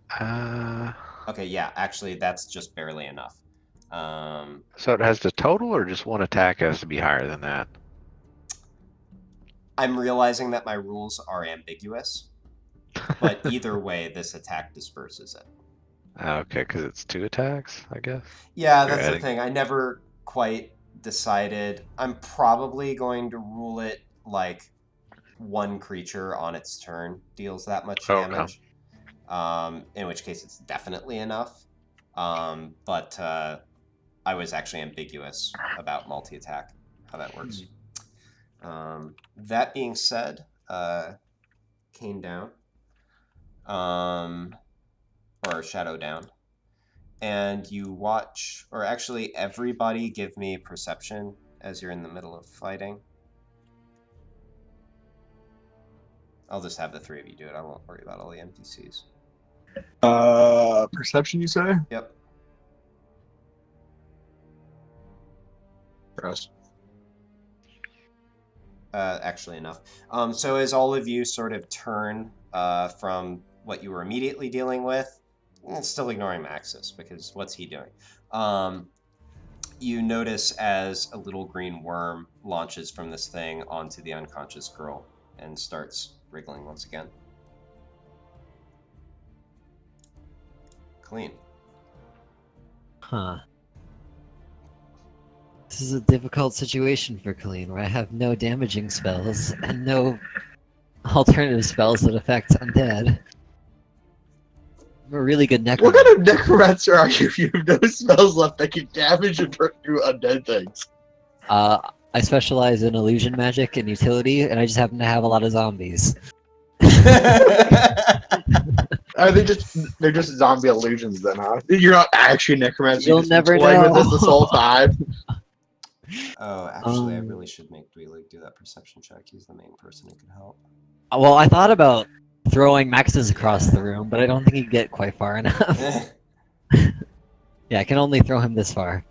Okay, yeah, actually, that's just barely enough. So it has the total, or just one attack has to be higher than that? I'm realizing that my rules are ambiguous, but either way, this attack disperses it. Okay, because it's 2 attacks, I guess? Yeah, You're that's the adding- thing. I never quite decided. I'm probably going to rule it like 1 creature on its turn deals that much Okay. damage. In which case it's definitely enough. But I was actually ambiguous about multi-attack, how that works. That being said, cane down, or shadow down, and you watch, or actually everybody give me perception as you're in the middle of fighting. I'll just have the three of you do it. I won't worry about all the NPCs. Perception, you say? Yep. Trust. Actually enough. So as all of you sort of turn from what you were immediately dealing with, still ignoring Maxis, because what's he doing? You notice as a little green worm launches from this thing onto the unconscious girl and starts wriggling once again. Clean. Huh. This is a difficult situation for Colleen, where I have no damaging spells and no alternative spells that affect undead. I'm a really good What necromancer. kind of necromancer are you if you have no spells left that can damage and hurt through undead things? I specialize in illusion magic and utility, and I just happen to have a lot of zombies. Are they they're just zombie illusions then, huh? You're not actually a necromancer, You'll you've just been never toying with know. this whole time. Oh, actually, I really should make Dweelig do that perception check. He's the main person who could help. Well, I thought about throwing Maxes across the room, but I don't think he'd get quite far enough. Yeah, I can only throw him this far.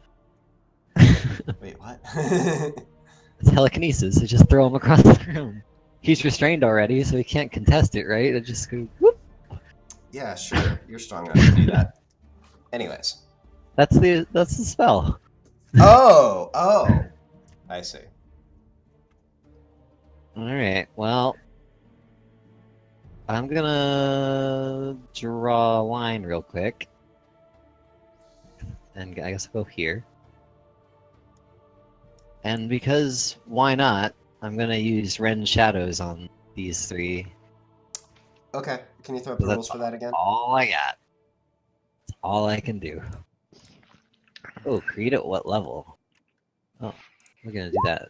Wait, what? It's telekinesis. I just throw him across the room. He's restrained already, so he can't contest it, right? I just go whoop. Yeah, sure. You're strong enough to do that. Anyways. That's the spell. Oh! I see. Alright, well, I'm gonna draw a line real quick. And I guess I'll go here. And because why not, I'm gonna use Ren's Shadows on these three. Okay. Can you throw up the rules for that again? All I got. That's all I can do. Oh, create at what level? Oh, we're gonna do that.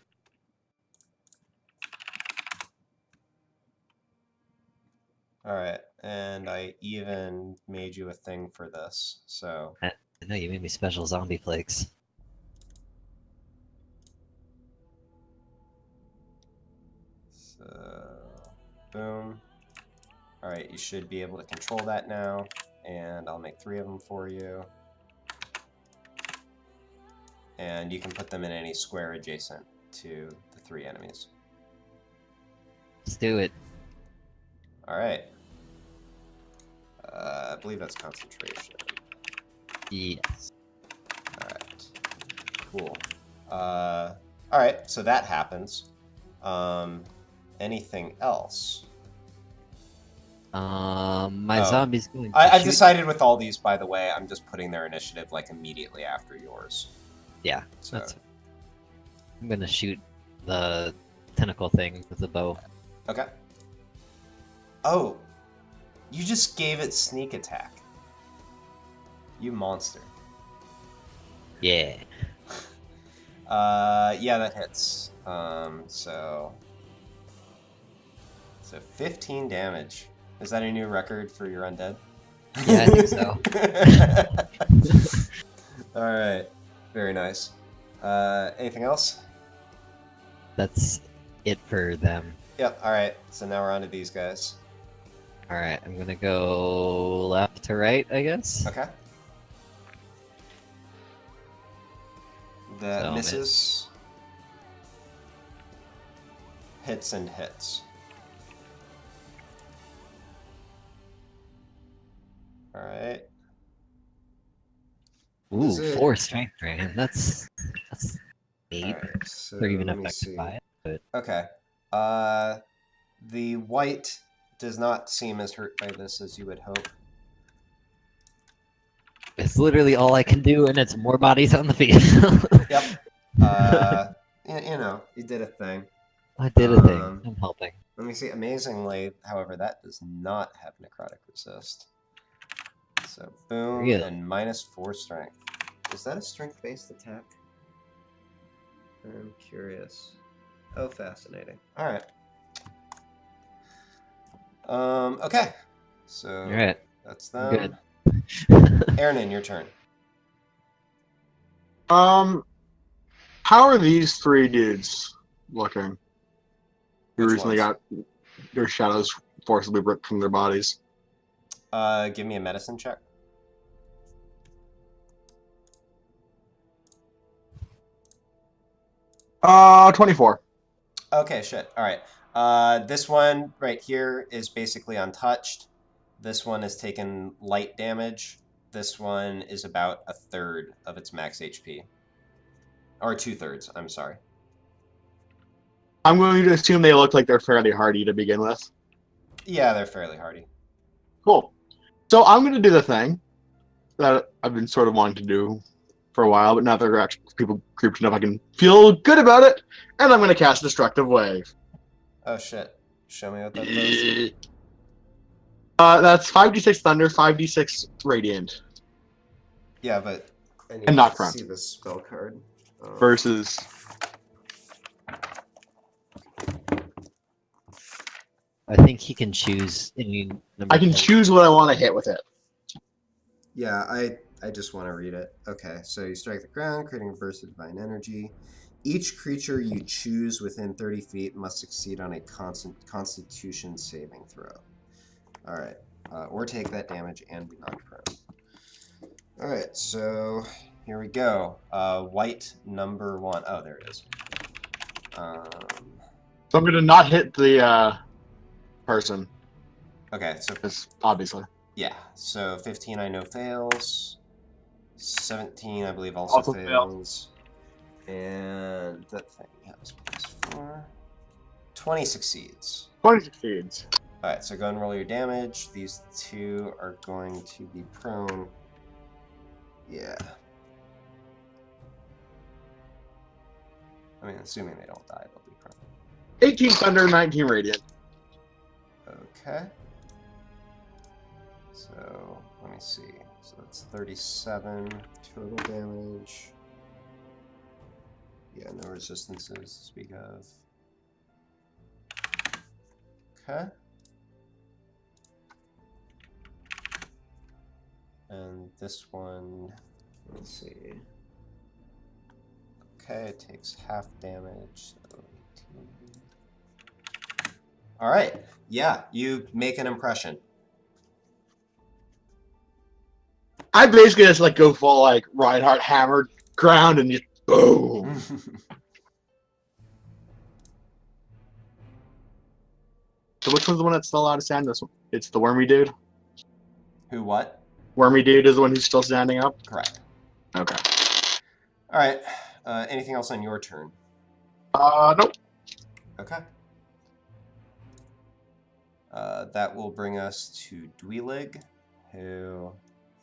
Alright, and I even made you a thing for this, so... I know you made me special zombie flakes. So... Boom. Alright, you should be able to control that now, and I'll make 3 of them for you. And you can put them in any square adjacent to the 3 enemies. Let's do it. Alright. I believe that's concentration. Yes. Alright. Cool. Alright, so that happens. Anything else? My Oh. zombie's going to I've shoot- decided with all these, by the way, I'm just putting their initiative like immediately after yours. Yeah, So, I'm gonna shoot the tentacle thing with the bow. okay. Oh, you just gave it sneak attack. You monster. Yeah. Yeah, that hits. So 15 damage. Is that a new record for your undead? Yeah, I think so. All right. Very nice. Anything else? That's it for them. Yep. All right. So now we're on to these guys. Alright, I'm gonna go left to right, I guess. Okay. That So misses. Hits and hits. All right. Ooh, Is it- 4 strength drain. That's 8. All right. So Or even let me affected see. by it. Okay. The white does not seem as hurt by this as you would hope. It's literally all I can do, and it's more bodies on the field. Yep. You know, you did a thing. I did a thing. Um, I'm helping. Let me see. Amazingly, however, that does not have necrotic resist. So boom, Really? and -4 strength. Is that a strength-based attack? I'm curious. Oh, fascinating. All right. Okay. So All right. that's I'm them. good. Aaron, your turn. How are these three dudes looking? Who Which recently ones? got their shadows forcibly ripped from their bodies? Give me a medicine check. 24. Okay, shit. All right. This one right here is basically untouched. This one has taken light damage. This one is about a third of its max HP. Or 2/3, I'm sorry. I'm going to assume they look like they're fairly hardy to begin with. Yeah, they're fairly hardy. Cool. So I'm going to do the thing that I've been sort of wanting to do for a while, but now that they're actually people grouped enough, I can feel good about it. And I'm going to cast Destructive Wave. Oh shit. Show me what that does. That's 5d6 Thunder, 5d6 Radiant. Yeah, but I need And to Knock Prone. see the spell card. Versus... I think he can choose any number. I can 10. choose what I want to hit with it. Yeah, I just want to read it. Okay, so you strike the ground, creating a burst of divine energy. Each creature you choose within 30 feet must succeed on a constitution saving throw. All right, or take that damage and be knocked prone. All right, so here we go. White number 1. Oh, there it is. So I'm going to not hit the person. Okay, so Obviously. yeah, so 15 I know fails. 17 I believe also fails. And that thing has +4. 20 succeeds. 20 succeeds. Alright, so go and roll your damage. These two are going to be prone. Yeah. I mean, assuming they don't die, they'll be prone. 18 Thunder, 19 Radiant. Okay. So, let me see. So that's 37 total damage. Yeah, no resistances to speak of. Okay. And this one, let's see. Okay, it takes half damage. So 18. All right. Yeah, you make an impression. I basically just like go full like Reinhardt hammered ground and just boom. So which one's the one that's still out of stand? This one. It's the wormy dude. Who what? Wormy dude is the one who's still standing up. Correct. Okay. All right. Anything else on your turn? Nope. Okay. That will bring us to Dweelig, who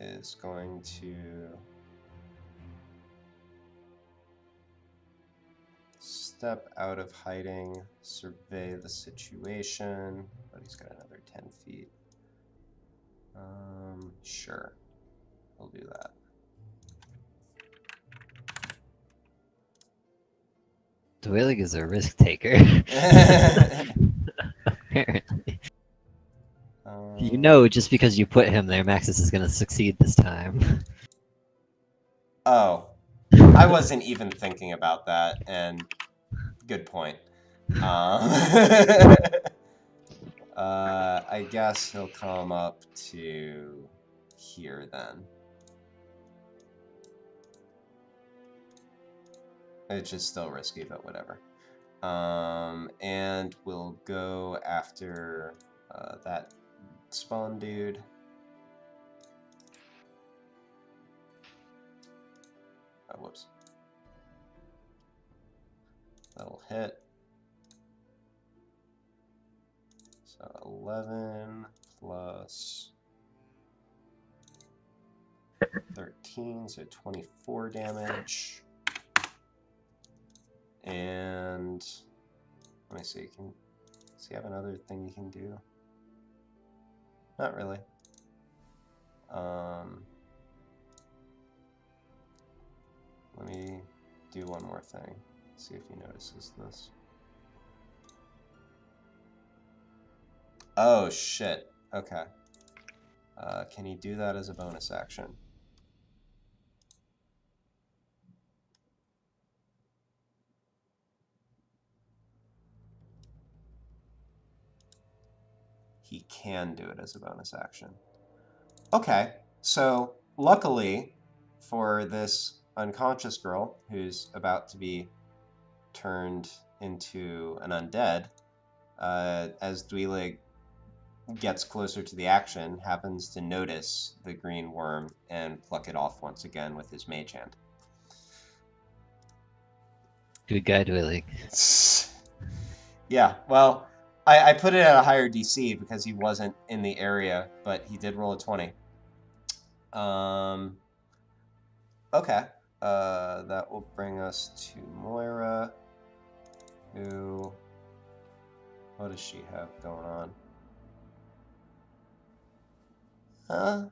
is going to step out of hiding, survey the situation, but he's got another 10 feet. Sure. We'll do that. Dwaylig is a risk taker. Apparently. You know, just because you put him there, Maxis is going to succeed this time. Oh. I wasn't even thinking about that, and good point. I guess he'll come up to here then. Which is still risky, but whatever. And we'll go after that spawn dude. Oh, whoops. That'll hit. So 11 plus 13, so 24 damage. And let me see, does he have another thing he can do? Not really. Let me do one more thing. See if he notices this. Oh, shit. Okay. Can he do that as a bonus action? He can do it as a bonus action. Okay, so luckily for this unconscious girl who's about to be turned into an undead, as Dweelig gets closer to the action, happens to notice the green worm and pluck it off once again with his mage hand. Good guy, Dwayne. Yeah, well, I put it at a higher DC because he wasn't in the area, but he did roll a 20. Okay. That will bring us to Moira, who... What does she have going on? Huh?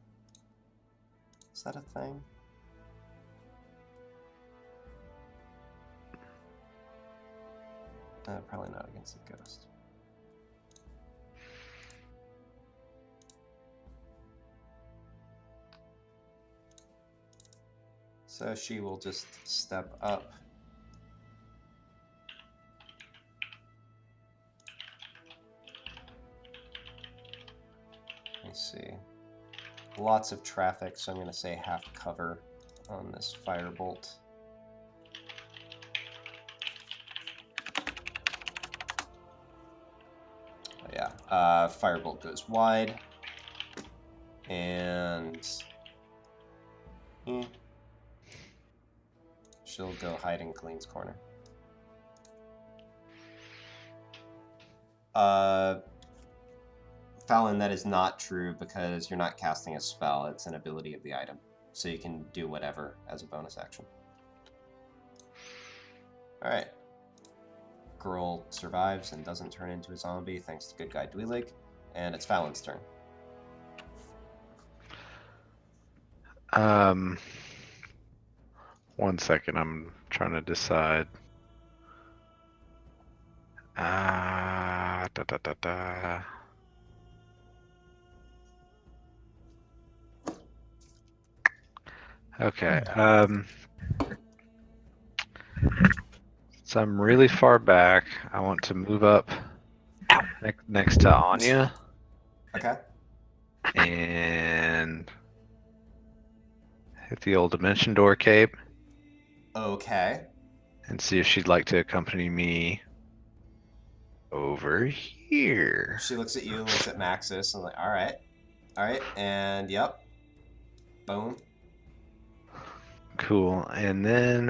Is that a thing? Probably not against the ghost. So she will just step up. Let me see. Lots of traffic, so I'm going to say half cover on this firebolt. Oh, yeah, firebolt goes wide. And... she'll go hide in Colleen's corner. Fallon, that is not true because you're not casting a spell. It's an ability of the item. So you can do whatever as a bonus action. Alright. Girl survives and doesn't turn into a zombie thanks to good guy Dweelig. And it's Fallon's turn. One second, I'm trying to decide. Okay. So I'm really far back. I want to move up next to Anya Okay. and hit the old dimension door cape Okay. and see if she'd like to accompany me over here. She looks at you, looks at Maxis, and like, alright. Alright, and yep. Boom. Cool. And then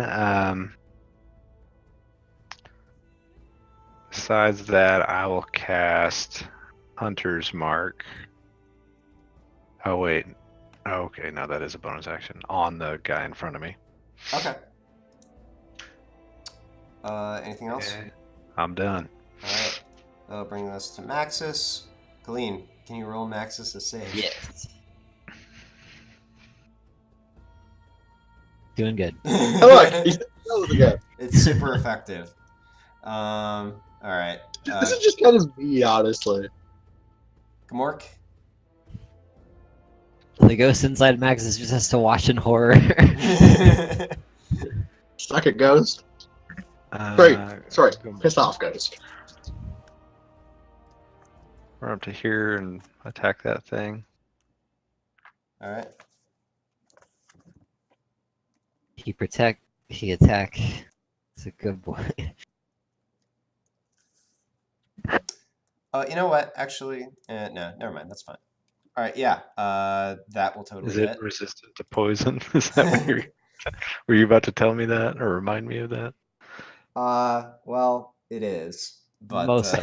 besides that, I will cast Hunter's Mark. Oh wait. Oh, okay, no, that is a bonus action on the guy in front of me. Okay. Anything else? I'm done. Alright. That'll bring us to Maxis. Colleen, can you roll Maxis a save? Yes. Doing good. Look, he's again. It's super effective. Alright. This is just kind of me, honestly. Gamork? The ghost inside Max is just has to watch in horror. Suck it, ghost. Sorry, Go piss off, ghost. run up to here and attack that thing. Alright. He protect, he attack. It's a good boy. You know what? Actually, no, never mind. That's fine. Alright, yeah. That will totally Is it hit. resistant to poison? Is that what were you about to tell me that or remind me of that? Well, it is. But, Most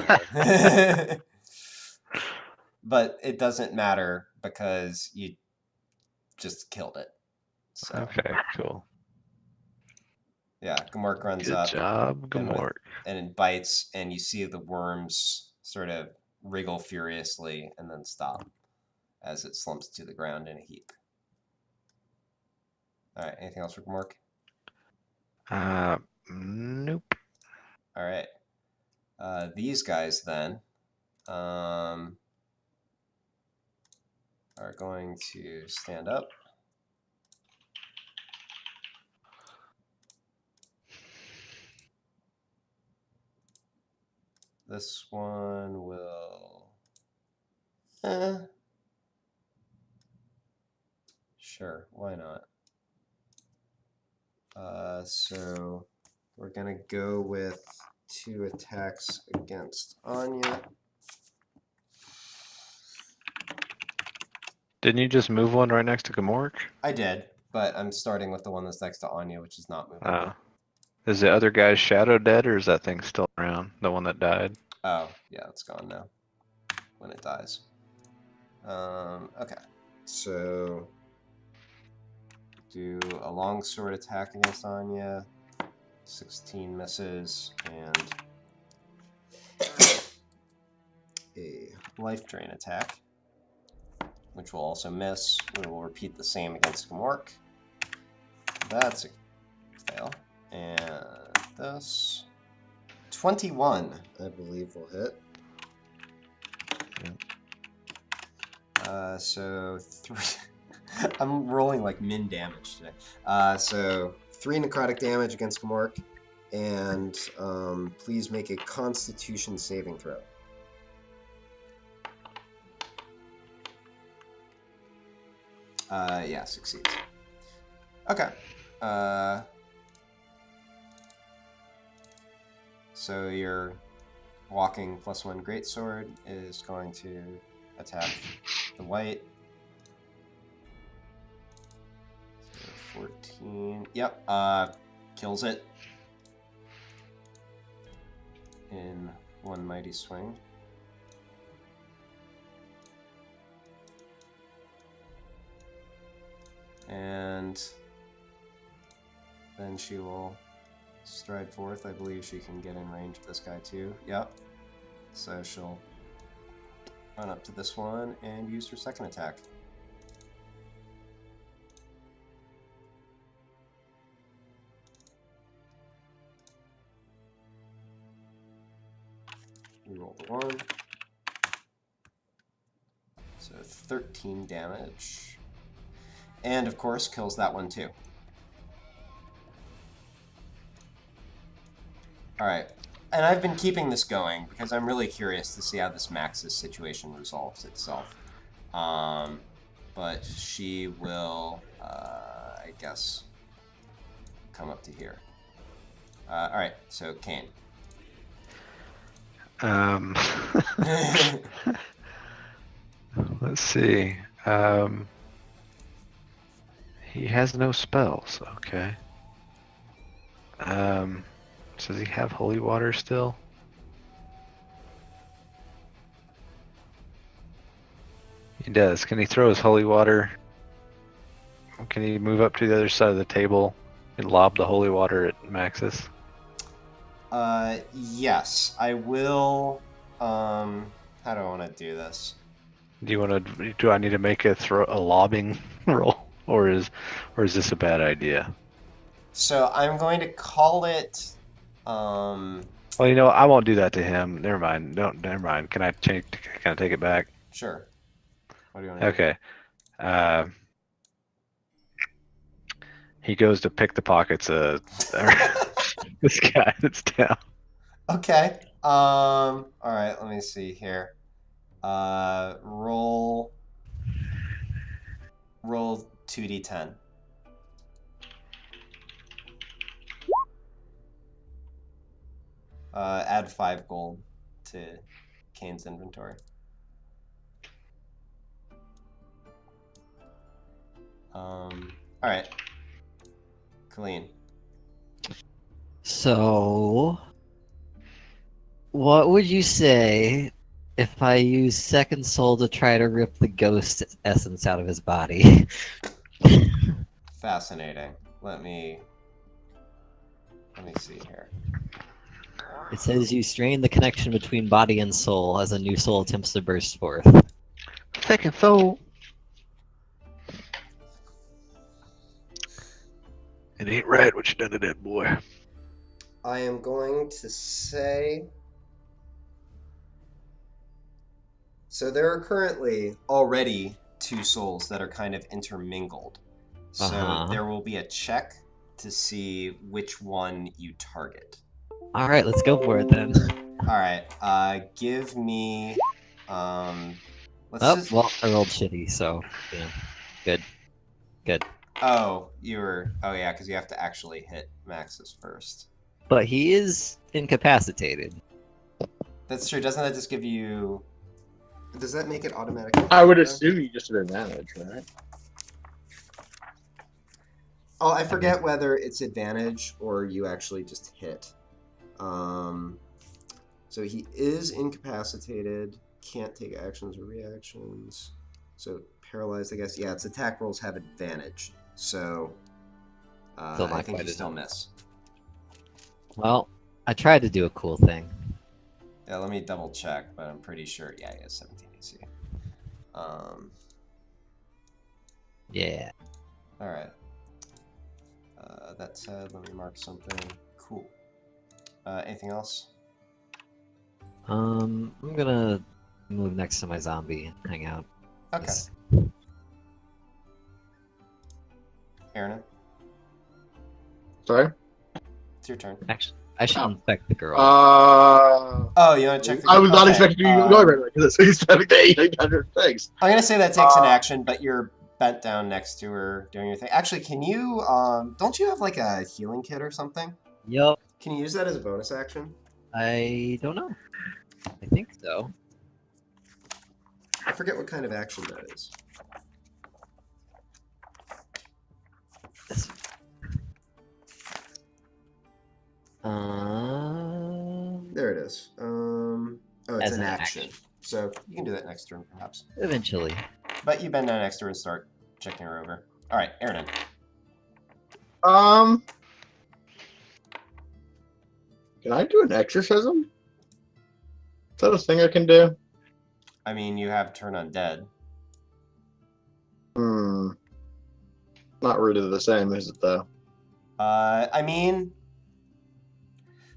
but it doesn't matter because you just killed it. So, Okay, cool. yeah, Gamork runs Good up job, Gamork. and it bites, and you see the worms sort of wriggle furiously and then stop as it slumps to the ground in a heap. All right, anything else for Gamork? Nope. All right. These guys then. are going to stand up. This one will... Sure, why not? So we're going to go with 2 attacks against Anya. Didn't you just move one right next to Gamork? I did, but I'm starting with the one that's next to Anya, which is not moving. Is the other guy's shadow dead, or is that thing still around? The one that died? Oh, yeah, it's gone now when it dies. Okay, so do a longsword attack against Anya. 16 misses, and a life drain attack, which will also miss. We will repeat the same against Gamork. That's a fail. And this 21, I believe, will hit. So 3. I'm rolling like min damage today. So 3 necrotic damage against Gamork, and please make a Constitution saving throw. Yeah, succeeds. Okay. So your walking +1 greatsword is going to attack the white. So 14. Yep. Kills it in one mighty swing. And then she will stride forth. I believe she can get in range of this guy too. Yep. So she'll run up to this one and use her second attack. We roll the 1. So 13 damage. And of course, kills that one too. Alright. And I've been keeping this going because I'm really curious to see how this Maxis situation resolves itself. But she will, I guess, come up to here. Alright, so Kane. Let's see. He has no spells. Okay. Does he have holy water still? He does. Can he throw his holy water? Can he move up to the other side of the table and lob the holy water at Maxis? Yes. I will, how do I want to do this? Do I need to make a lobbing roll, or is this a bad idea? So I'm going to call it, Well, I won't do that to him. Never mind. Never mind. Can I change? Can I take it back? Sure. What do you want to Okay. He goes to pick the pockets of this guy that's down. Okay. All right. Let me see here. Roll 2d10. Add 5 gold to Kane's inventory. All right. Colleen. So, what would you say if I use Second Soul to try to rip the ghost essence out of his body? Fascinating. Let me see here. It says you strain the connection between body and soul as a new soul attempts to burst forth. Second Soul. It ain't right what you done to that boy. I am going to say... So there are currently already two souls that are kind of intermingled. So Uh-huh. there will be a check to see which one you target. All right, let's go for it then. All right. Give me. Let's Oh, just. well, I rolled shitty, so good. Oh, you were. Oh yeah, because you have to actually hit Maxis first. But he is incapacitated. That's true. Doesn't that just give you? Does that make it automatic? I would assume you just did advantage, right? Oh, I forget whether it's advantage or you actually just hit. So he is incapacitated, can't take actions or reactions. So paralyzed, I guess. Yeah, its attack rolls have advantage. So Still I not think quite you still enough. miss. Well, I tried to do a cool thing. Yeah, let me double check, but I'm pretty sure. Yeah, he has 17 AC. Yeah. All right. That said, let me mark something. Cool. Anything else? I'm gonna move next to my zombie and hang out. Okay. Yes. Aaron, Sorry? it's your turn. Actually, I should Oh. inspect the girl. Oh, you want to check the... I was not okay, expecting you to go right away because it's 800 things. I'm going to say that takes an action, but you're bent down next to her doing your thing. Actually, can you... don't you have like a healing kit or something? Yup. Can you use that as a bonus action? I don't know. I think so. I forget what kind of action that is. This... There it is. Oh, it's As an an action. action. So you can do that next turn, perhaps. Eventually. But you bend down next to her and start checking her over. All right, Aaron. Can I do an exorcism? Is that a thing I can do? I mean, you have turn undead. Not really the same, is it though? I mean,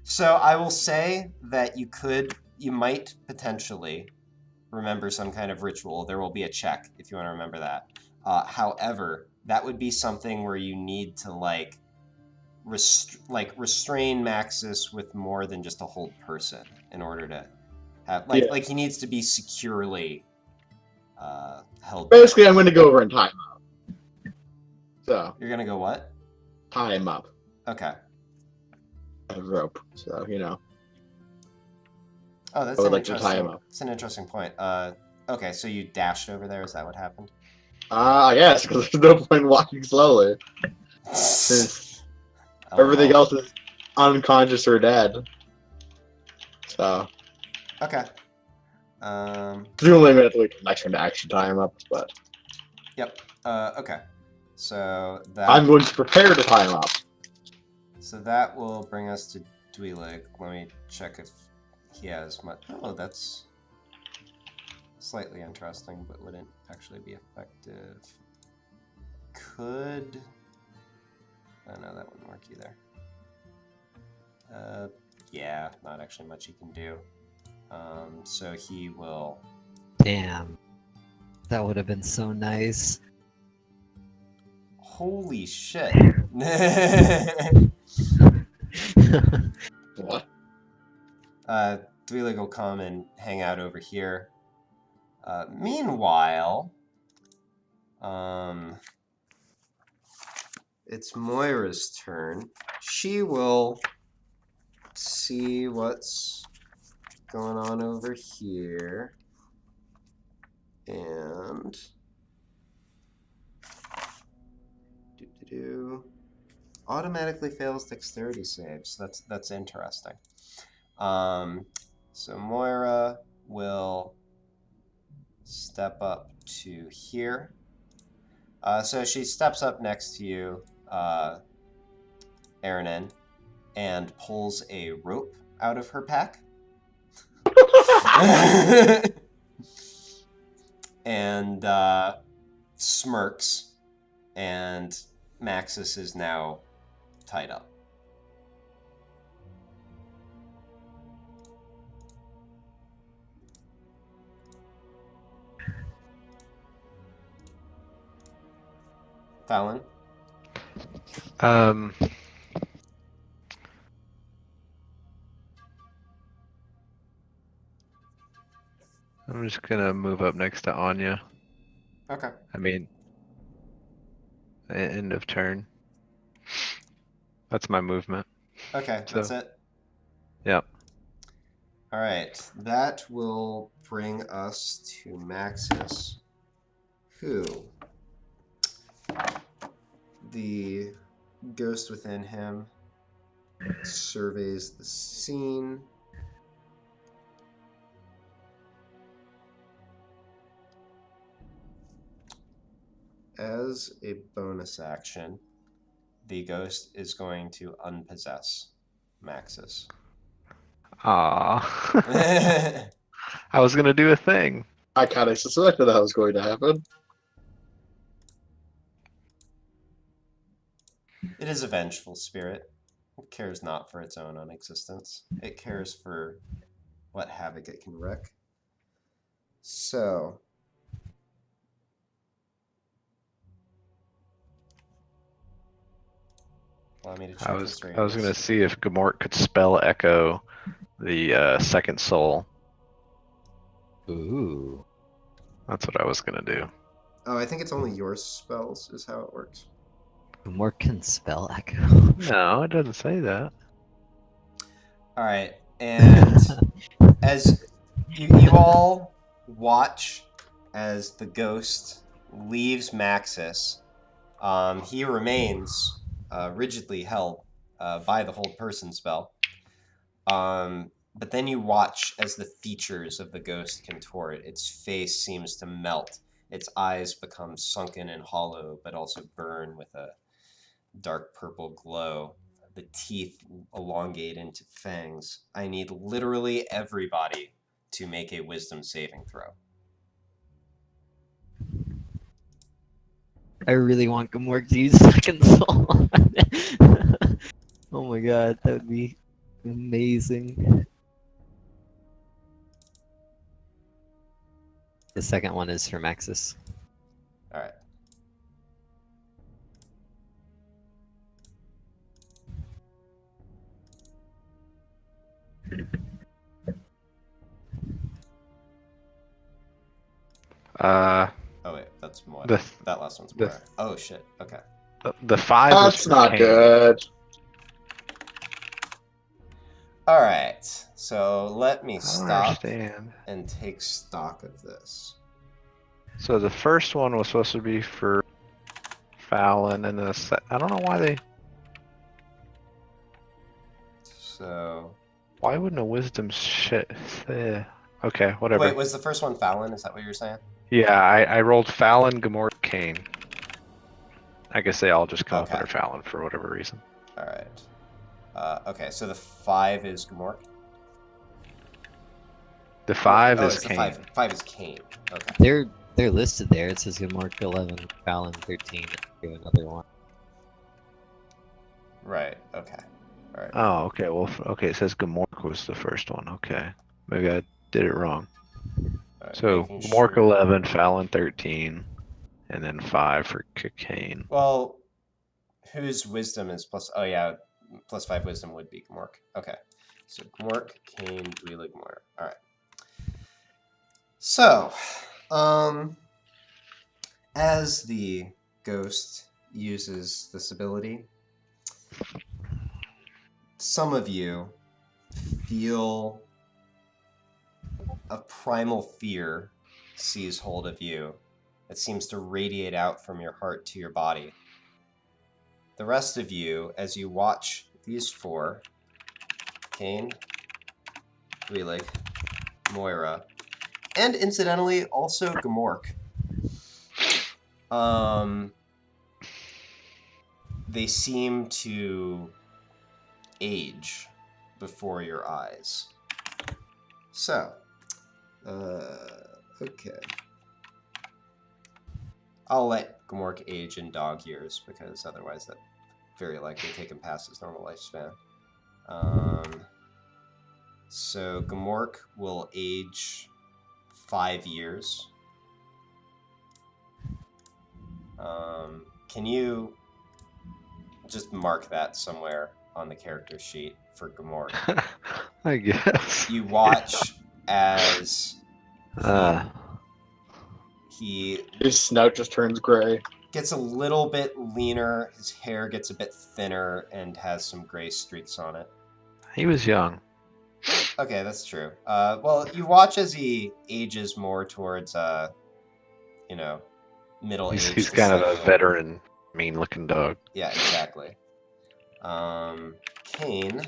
so I will say that you might potentially remember some kind of ritual. There will be a check if you want to remember that. However, that would be something where you need to restrain Maxis with more than just a hold person in order to have like he needs to be securely held. Basically, I'm going to go over and tie him up. So You're gonna go what? tie him up. Okay. A rope. So Oh, that's I would an like to tie him interesting. up. It's an interesting point. Okay, so you dashed over there. Is that what happened? I guess because there's no point walking slowly. Since everything LOL. else is unconscious or dead. So Okay. presumably I'm going to have to wait till next turn to actually tie him up, but Yep. Okay. So that. I'm going to prepare to tie him up. So that will bring us to Dweelig. Let me check if he has much. Oh, that's slightly interesting, but wouldn't actually be effective. Could. Oh no, that wouldn't work either. Yeah, not actually much he can do. So he will. Damn. That would have been so nice. Holy shit. What? Dweelig will come and hang out over here. Meanwhile, it's Moira's turn. She will see what's going on over here. And automatically fails dexterity saves. That's interesting. So Moira will step up to here. So she steps up next to you, Aranin, and pulls a rope out of her pack. And smirks, and Maxis is now tied up. Fallon? Um, I'm just gonna move up next to Anya. Okay. I mean, end of turn. That's my movement. Okay, So, that's it. yep. All right, that will bring us to Maxis, who the ghost within him surveys the scene. As a bonus action, the ghost is going to unpossess Maxis. Ah, It I was gonna do a thing. I kind of suspected that was going to happen. is a vengeful spirit. It cares not for its own existence. It cares for what havoc it can wreak. So, allow me to check his I was gonna radius. see if Gamort could spell echo the second soul. Ooh. That's what I was gonna do. Oh, I think it's only your spells is how it works. More can spell echo. No, it doesn't say that. All right, and as you all watch as the ghost leaves Maxis, he remains rigidly held by the hold person spell. But then you watch as the features of the ghost contort. Its face seems to melt. Its eyes become sunken and hollow, but also burn with a dark purple glow. The teeth elongate into fangs. I need literally everybody to make a wisdom saving throw. I really want Gamork to use second soul. Oh my god, that would be amazing. The second one is for Maxis. All right. Oh wait, that's more. The That last one's the more. Oh shit. Okay. the 5 was That's for not Kane. good. All right. So let me I don't stop understand. and take stock of this. So the first one was supposed to be for Fallon, and I don't know why So why wouldn't a wisdom shit? Okay, whatever. wait, was the first one Fallon? Is that what you're saying? Yeah, I rolled Fallon, Gamort, Kane. I guess they all just come up Okay. under Fallon for whatever reason. All right. Okay, so the 5 is Gamork. The 5 Oh, is it's the Kane. 5. 5 is Kane. Okay. They're listed there. It says Gamork 11, Fallon 13, and another one. Right. Okay. All right. Oh, okay. Well, okay. It says Gamork was the first one. Okay, maybe I did it wrong. All right, So making Gamork sure. 11, Fallon 13, and then 5 for Kane. Well, whose wisdom is plus? Oh yeah, plus 5 wisdom would be Gamork. Okay. So Gamork, Kane, Dweela, Gamork. All right. So, as the ghost uses this ability, some of you feel a primal fear seize hold of you that seems to radiate out from your heart to your body. The rest of you, as you watch these 4, Kane, Dweelig, Moira, and incidentally also Gamork, they seem to age before your eyes. So, okay. I'll let Gamork age in dog years because otherwise that very likely take him past his normal lifespan. So Gamork will age 5 years. can you just mark that somewhere on the character sheet for Gamork? I guess. You watch as he His snout just turns gray. gets a little bit leaner, his hair gets a bit thinner, and has some gray streaks on it. He was young. Okay, that's true. Well, you watch as he ages more towards, middle age. He's to kind of a second. veteran, mean-looking dog. Yeah, exactly. Kane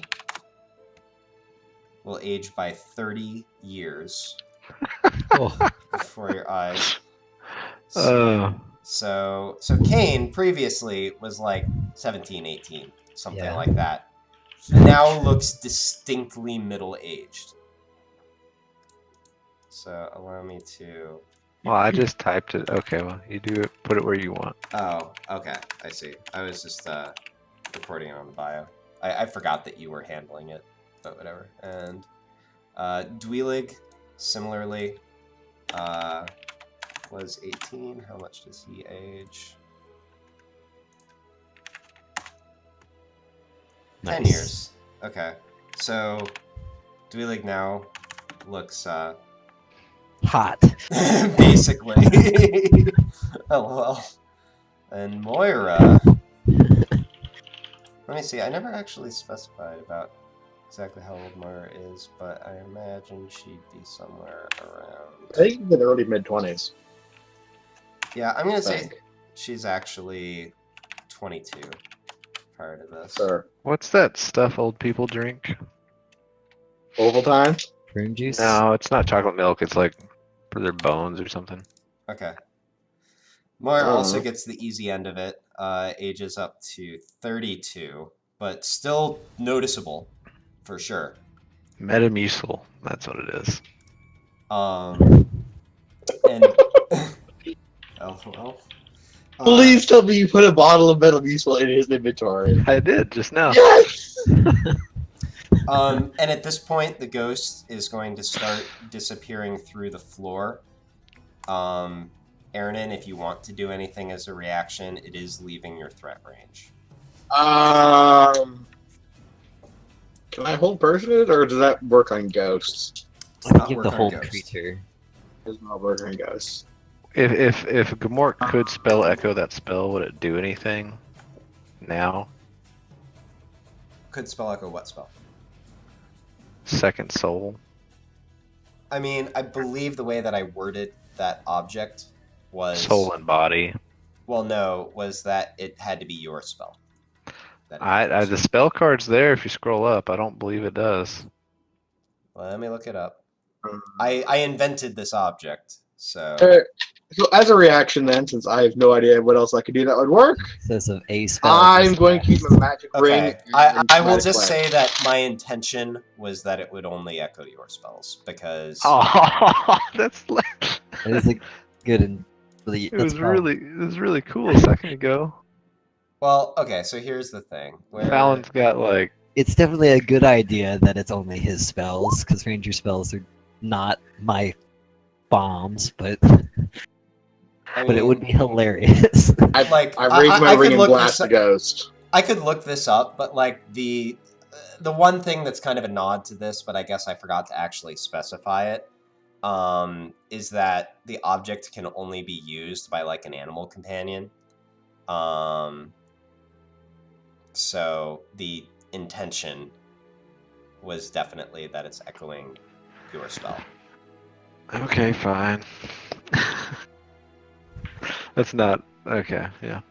will age by 30 years Oh, before your eyes. Uh, So Kane previously was like 17, 18, something Yeah. like that. He now looks distinctly middle-aged. So allow me to... well, I just typed it. Okay, well, you do it. Put it where you want. Oh, okay. I see. I was just recording it on the bio. I forgot that you were handling it, but whatever. And Dweelig, similarly, was 18. How much does he age? 10 nice. years. Okay. So Dweelig now looks Hot. basically. LOL. And Moira. Let me see. I never actually specified about exactly how old Moira is, but I imagine she'd be somewhere around. I think in the early mid-20s. Yeah, I'm gonna say Think. she's actually 22 prior to this. Sure. What's that stuff old people drink? Ovaltine? Prune juice? No, it's not chocolate milk. It's like for their bones or something. Okay. Moira Oh. also gets the easy end of it. Ages up to 32, but still noticeable for sure. Metamucil. That's what it is. And LOL. Please tell me you put a bottle of Metamucil in his inventory. I did just now. Yes! And at this point, the ghost is going to start disappearing through the floor. Aaron, if you want to do anything as a reaction, it is leaving your threat range. Can I hold person it, or does that work on ghosts? I not think work the on whole ghosts. creature. Does not work on ghosts. If Gamork could spell echo that spell, would it do anything now? Could spell echo what spell? Second soul. I mean, I believe the way that I worded that object was... Soul and body. Well, no, was that it had to be your spell. That it The used. spell card's there if you scroll up. I don't believe it does. Let me look it up. I invented this object, so... So as a reaction then, since I have no idea what else I could do that would work, Says of a spell. I'm going to keep my magic ring. Okay, I and will chromatic just flame. say that my intention was that it would only echo your spells, because... Oh, that's It is a good and really. it was really cool a second ago. Well, okay, so here's the thing. Where... Fallon's got like It's definitely a good idea that it's only his spells, because ranger spells are not my bombs, but I but it mean, would be hilarious. I raised I raise my ring and blast the ghost. I could look this up, but like the one thing that's kind of a nod to this, but I guess I forgot to actually specify it, is that the object can only be used by like an animal companion. So the intention was definitely that it's echoing your spell. okay, fine. That's not okay. Yeah,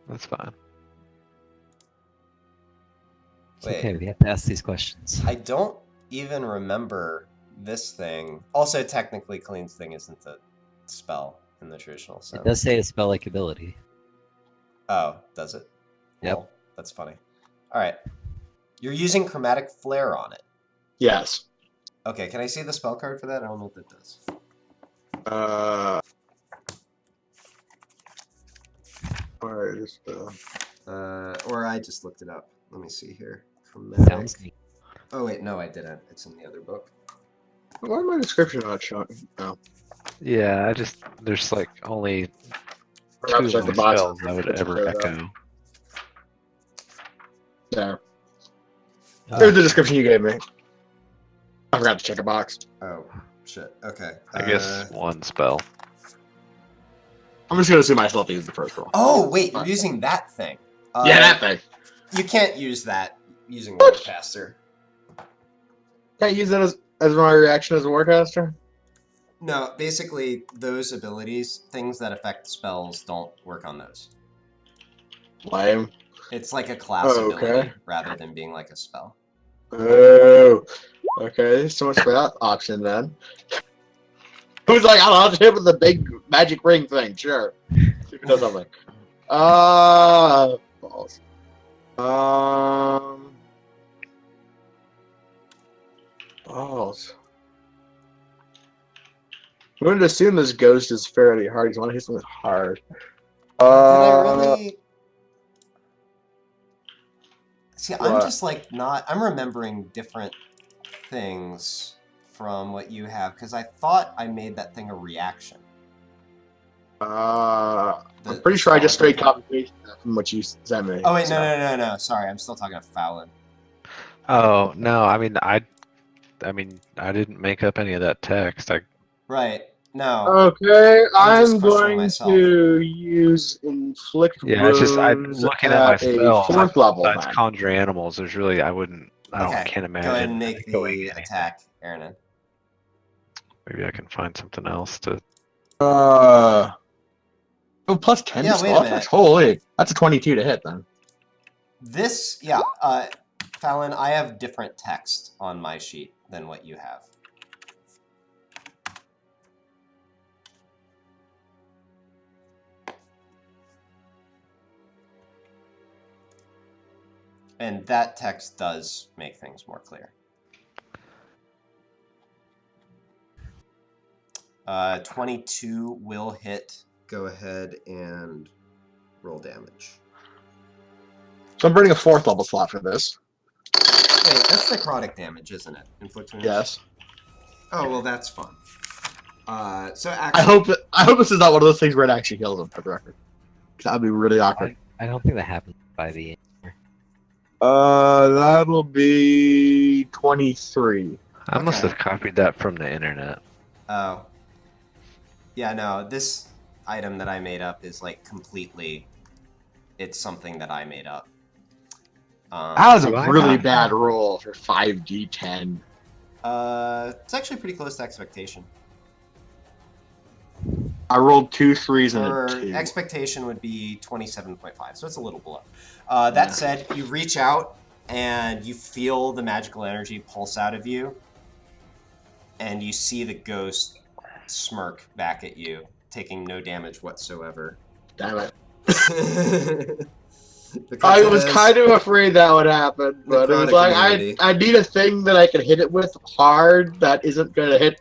that's fine. It's Wait. okay, we have to ask these questions. I don't even remember this thing. Also, technically, Clean's thing isn't a spell in the traditional sense. It does say a spell-like ability. Oh, does it? Yep. Well, that's funny. All right. You're using Chromatic Flare on it. Yes. Okay, can I see the spell card for that? I don't know what that does. Or just, Or I just looked it up. Let me see here. Sounds Chromatic. neat. Oh, wait, no, I didn't. It's in the other book. why is my description not showing? Oh. Yeah, there's like only forgot to two check of the my box. spells I would ever echo. There. Oh, There's the description you gave me. I forgot to check a box. Oh, shit. Okay. I guess one spell. I'm just gonna assume I still have to use the first roll. Oh, wait, you're using that thing. Yeah, that thing. You can't use that using Warcaster. Can't use that as my reaction as a warcaster? No, basically, those abilities, things that affect spells, don't work on those. Lame. It's like a class Oh, ability okay. rather than being like a spell. Oh. Okay, so much for that option then. Who's like, I'll hit with the big magic ring thing, sure. See if it does something. Balls. Balls. I'm going to assume this ghost is fairly hard. You want to hit something hard. Did I really... See, I'm What? just like not... I'm remembering different things from what you have, because I thought I made that thing a reaction. I'm pretty sure I just straight copied that from what you sent me. Oh, wait, so. no. Sorry, I'm still talking to Fallon. Oh no, I mean I didn't make up any of that text. Right. No. Okay, I'm just I'm questioning going myself. to use inflict Yeah, it's just I'm wounds looking at my at a spells. 4th level. Besides Then. conjure animals, there's really I Okay, can't imagine. go ahead and make echoing the anything. attack, Aaron. Maybe I can find something else to. Oh, plus 10 Yeah, to wait a spell minute. effect? Holy, that's a 22 to hit then. This, yeah, Fallon, I have different text on my sheet than what you have. And that text does make things more clear. 22 will hit. Go ahead and roll damage. So I'm burning a 4th level slot for this. Wait, that's necrotic damage, isn't it? Inflict wounds? Yes. Oh, well, that's fun. So I actually... hope this is not one of those things where it actually kills him, for the record. That'd be really awkward. I don't think that happens by the end. That'll be 23. I must Okay. have copied that from the internet. Oh. Yeah, no, this item that I made up is like completely... It's something that I made up. That was a Why really not? bad roll for 5d10. It's actually pretty close to expectation. I rolled 2 3s and Or a 2. expectation would be 27.5, so it's a little below. That said, you reach out and you feel the magical energy pulse out of you, and you see the ghost smirk back at you, taking no damage whatsoever. Damn it. Because I it was is- kind of afraid that would happen, but it was Necrotic like immunity. I need a thing that I can hit it with hard that isn't gonna hit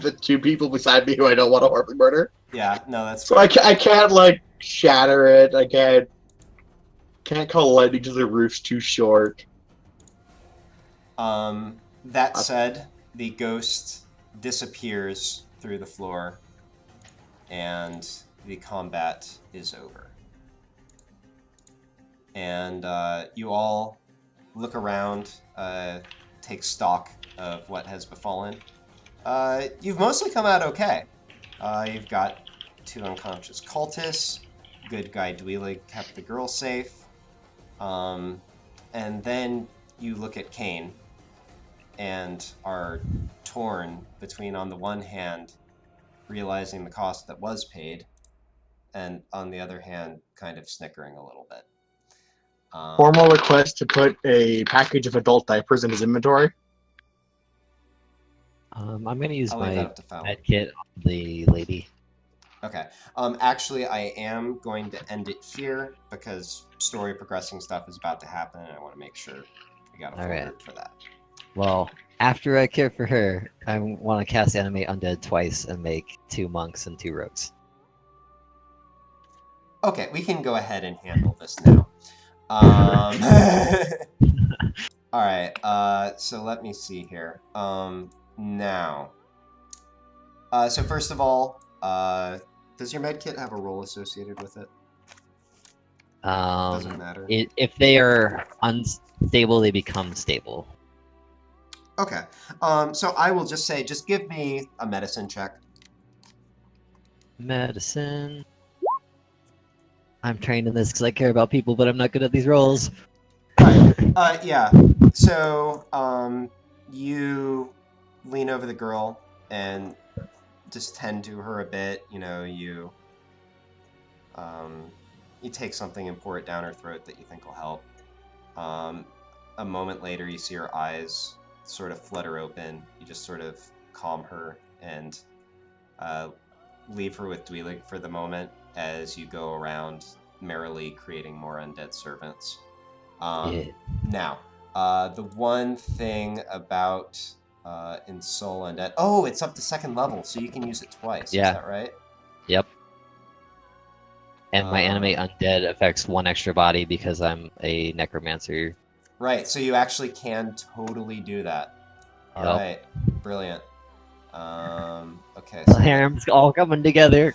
the 2 people beside me who I don't want to horribly murder. Yeah, no, that's So I can't like shatter it. I can't call lightning because the roof's too short. That said, the ghost disappears through the floor, and the combat is over. And you all look around, take stock of what has befallen. You've mostly come out okay. You've got 2 unconscious cultists. Good guy Dweelig kept the girl safe. And then you look at Kane and are torn between, on the one hand, realizing the cost that was paid, and on the other hand, kind of snickering a little bit. Formal request to put a package of adult diapers in his inventory. I'm gonna use I'll leave that my up to Fallon. med kit on the lady. Okay. Actually, I am going to end it here because story progressing stuff is about to happen, and I want to make sure we got a full Alright. group for that. Well, after I care for her, I want to cast Animate Undead twice and make 2 monks and 2 rogues. Okay, we can go ahead and handle this now. Alright, so let me see here. Now. So first of all, Does your med kit have a roll associated with it? Doesn't matter. If they are unstable, they become stable. Okay. So I will just say, just give me a medicine check. Medicine. I'm trained in this because I care about people, but I'm not good at these rolls. Right. Yeah. So you lean over the girl and just tend to her a bit. You know, you take something and pour it down her throat that you think will help. A moment later, you see her eyes sort of flutter open. You just sort of calm her and leave her with Dweelig for the moment as you go around merrily creating more undead servants. Now, the one thing about Ensoul Undead... Oh, it's up to 2nd level, so you can use it twice. Yeah. Is that right? Yep. And my animate undead affects 1 extra body because I'm a necromancer. Right, so you actually can totally do that. Yep. All right, brilliant. Okay. The harem's all coming together.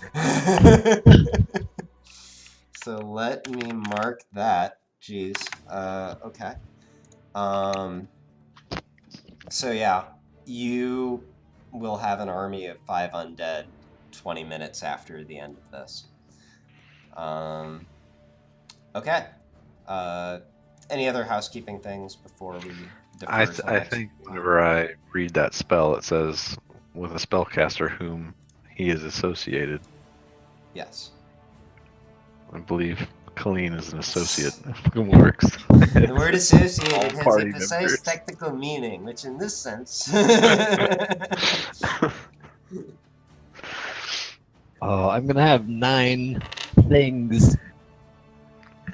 So let me mark that. Jeez. Okay. So yeah, you will have an army of 5 undead 20 minutes after the end of this. Okay. Any other housekeeping things before we defer till I next think time? whenever I read that spell, it says with a spellcaster whom he is associated. Yes. I believe Colleen is an associate whom works. The word associated All has a party precise members. technical meaning, which in this sense... Oh, I'm gonna have 9 things.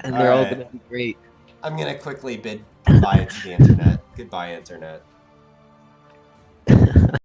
And they're all Alright. gonna be great. I'm gonna quickly bid goodbye to the internet. Goodbye, internet.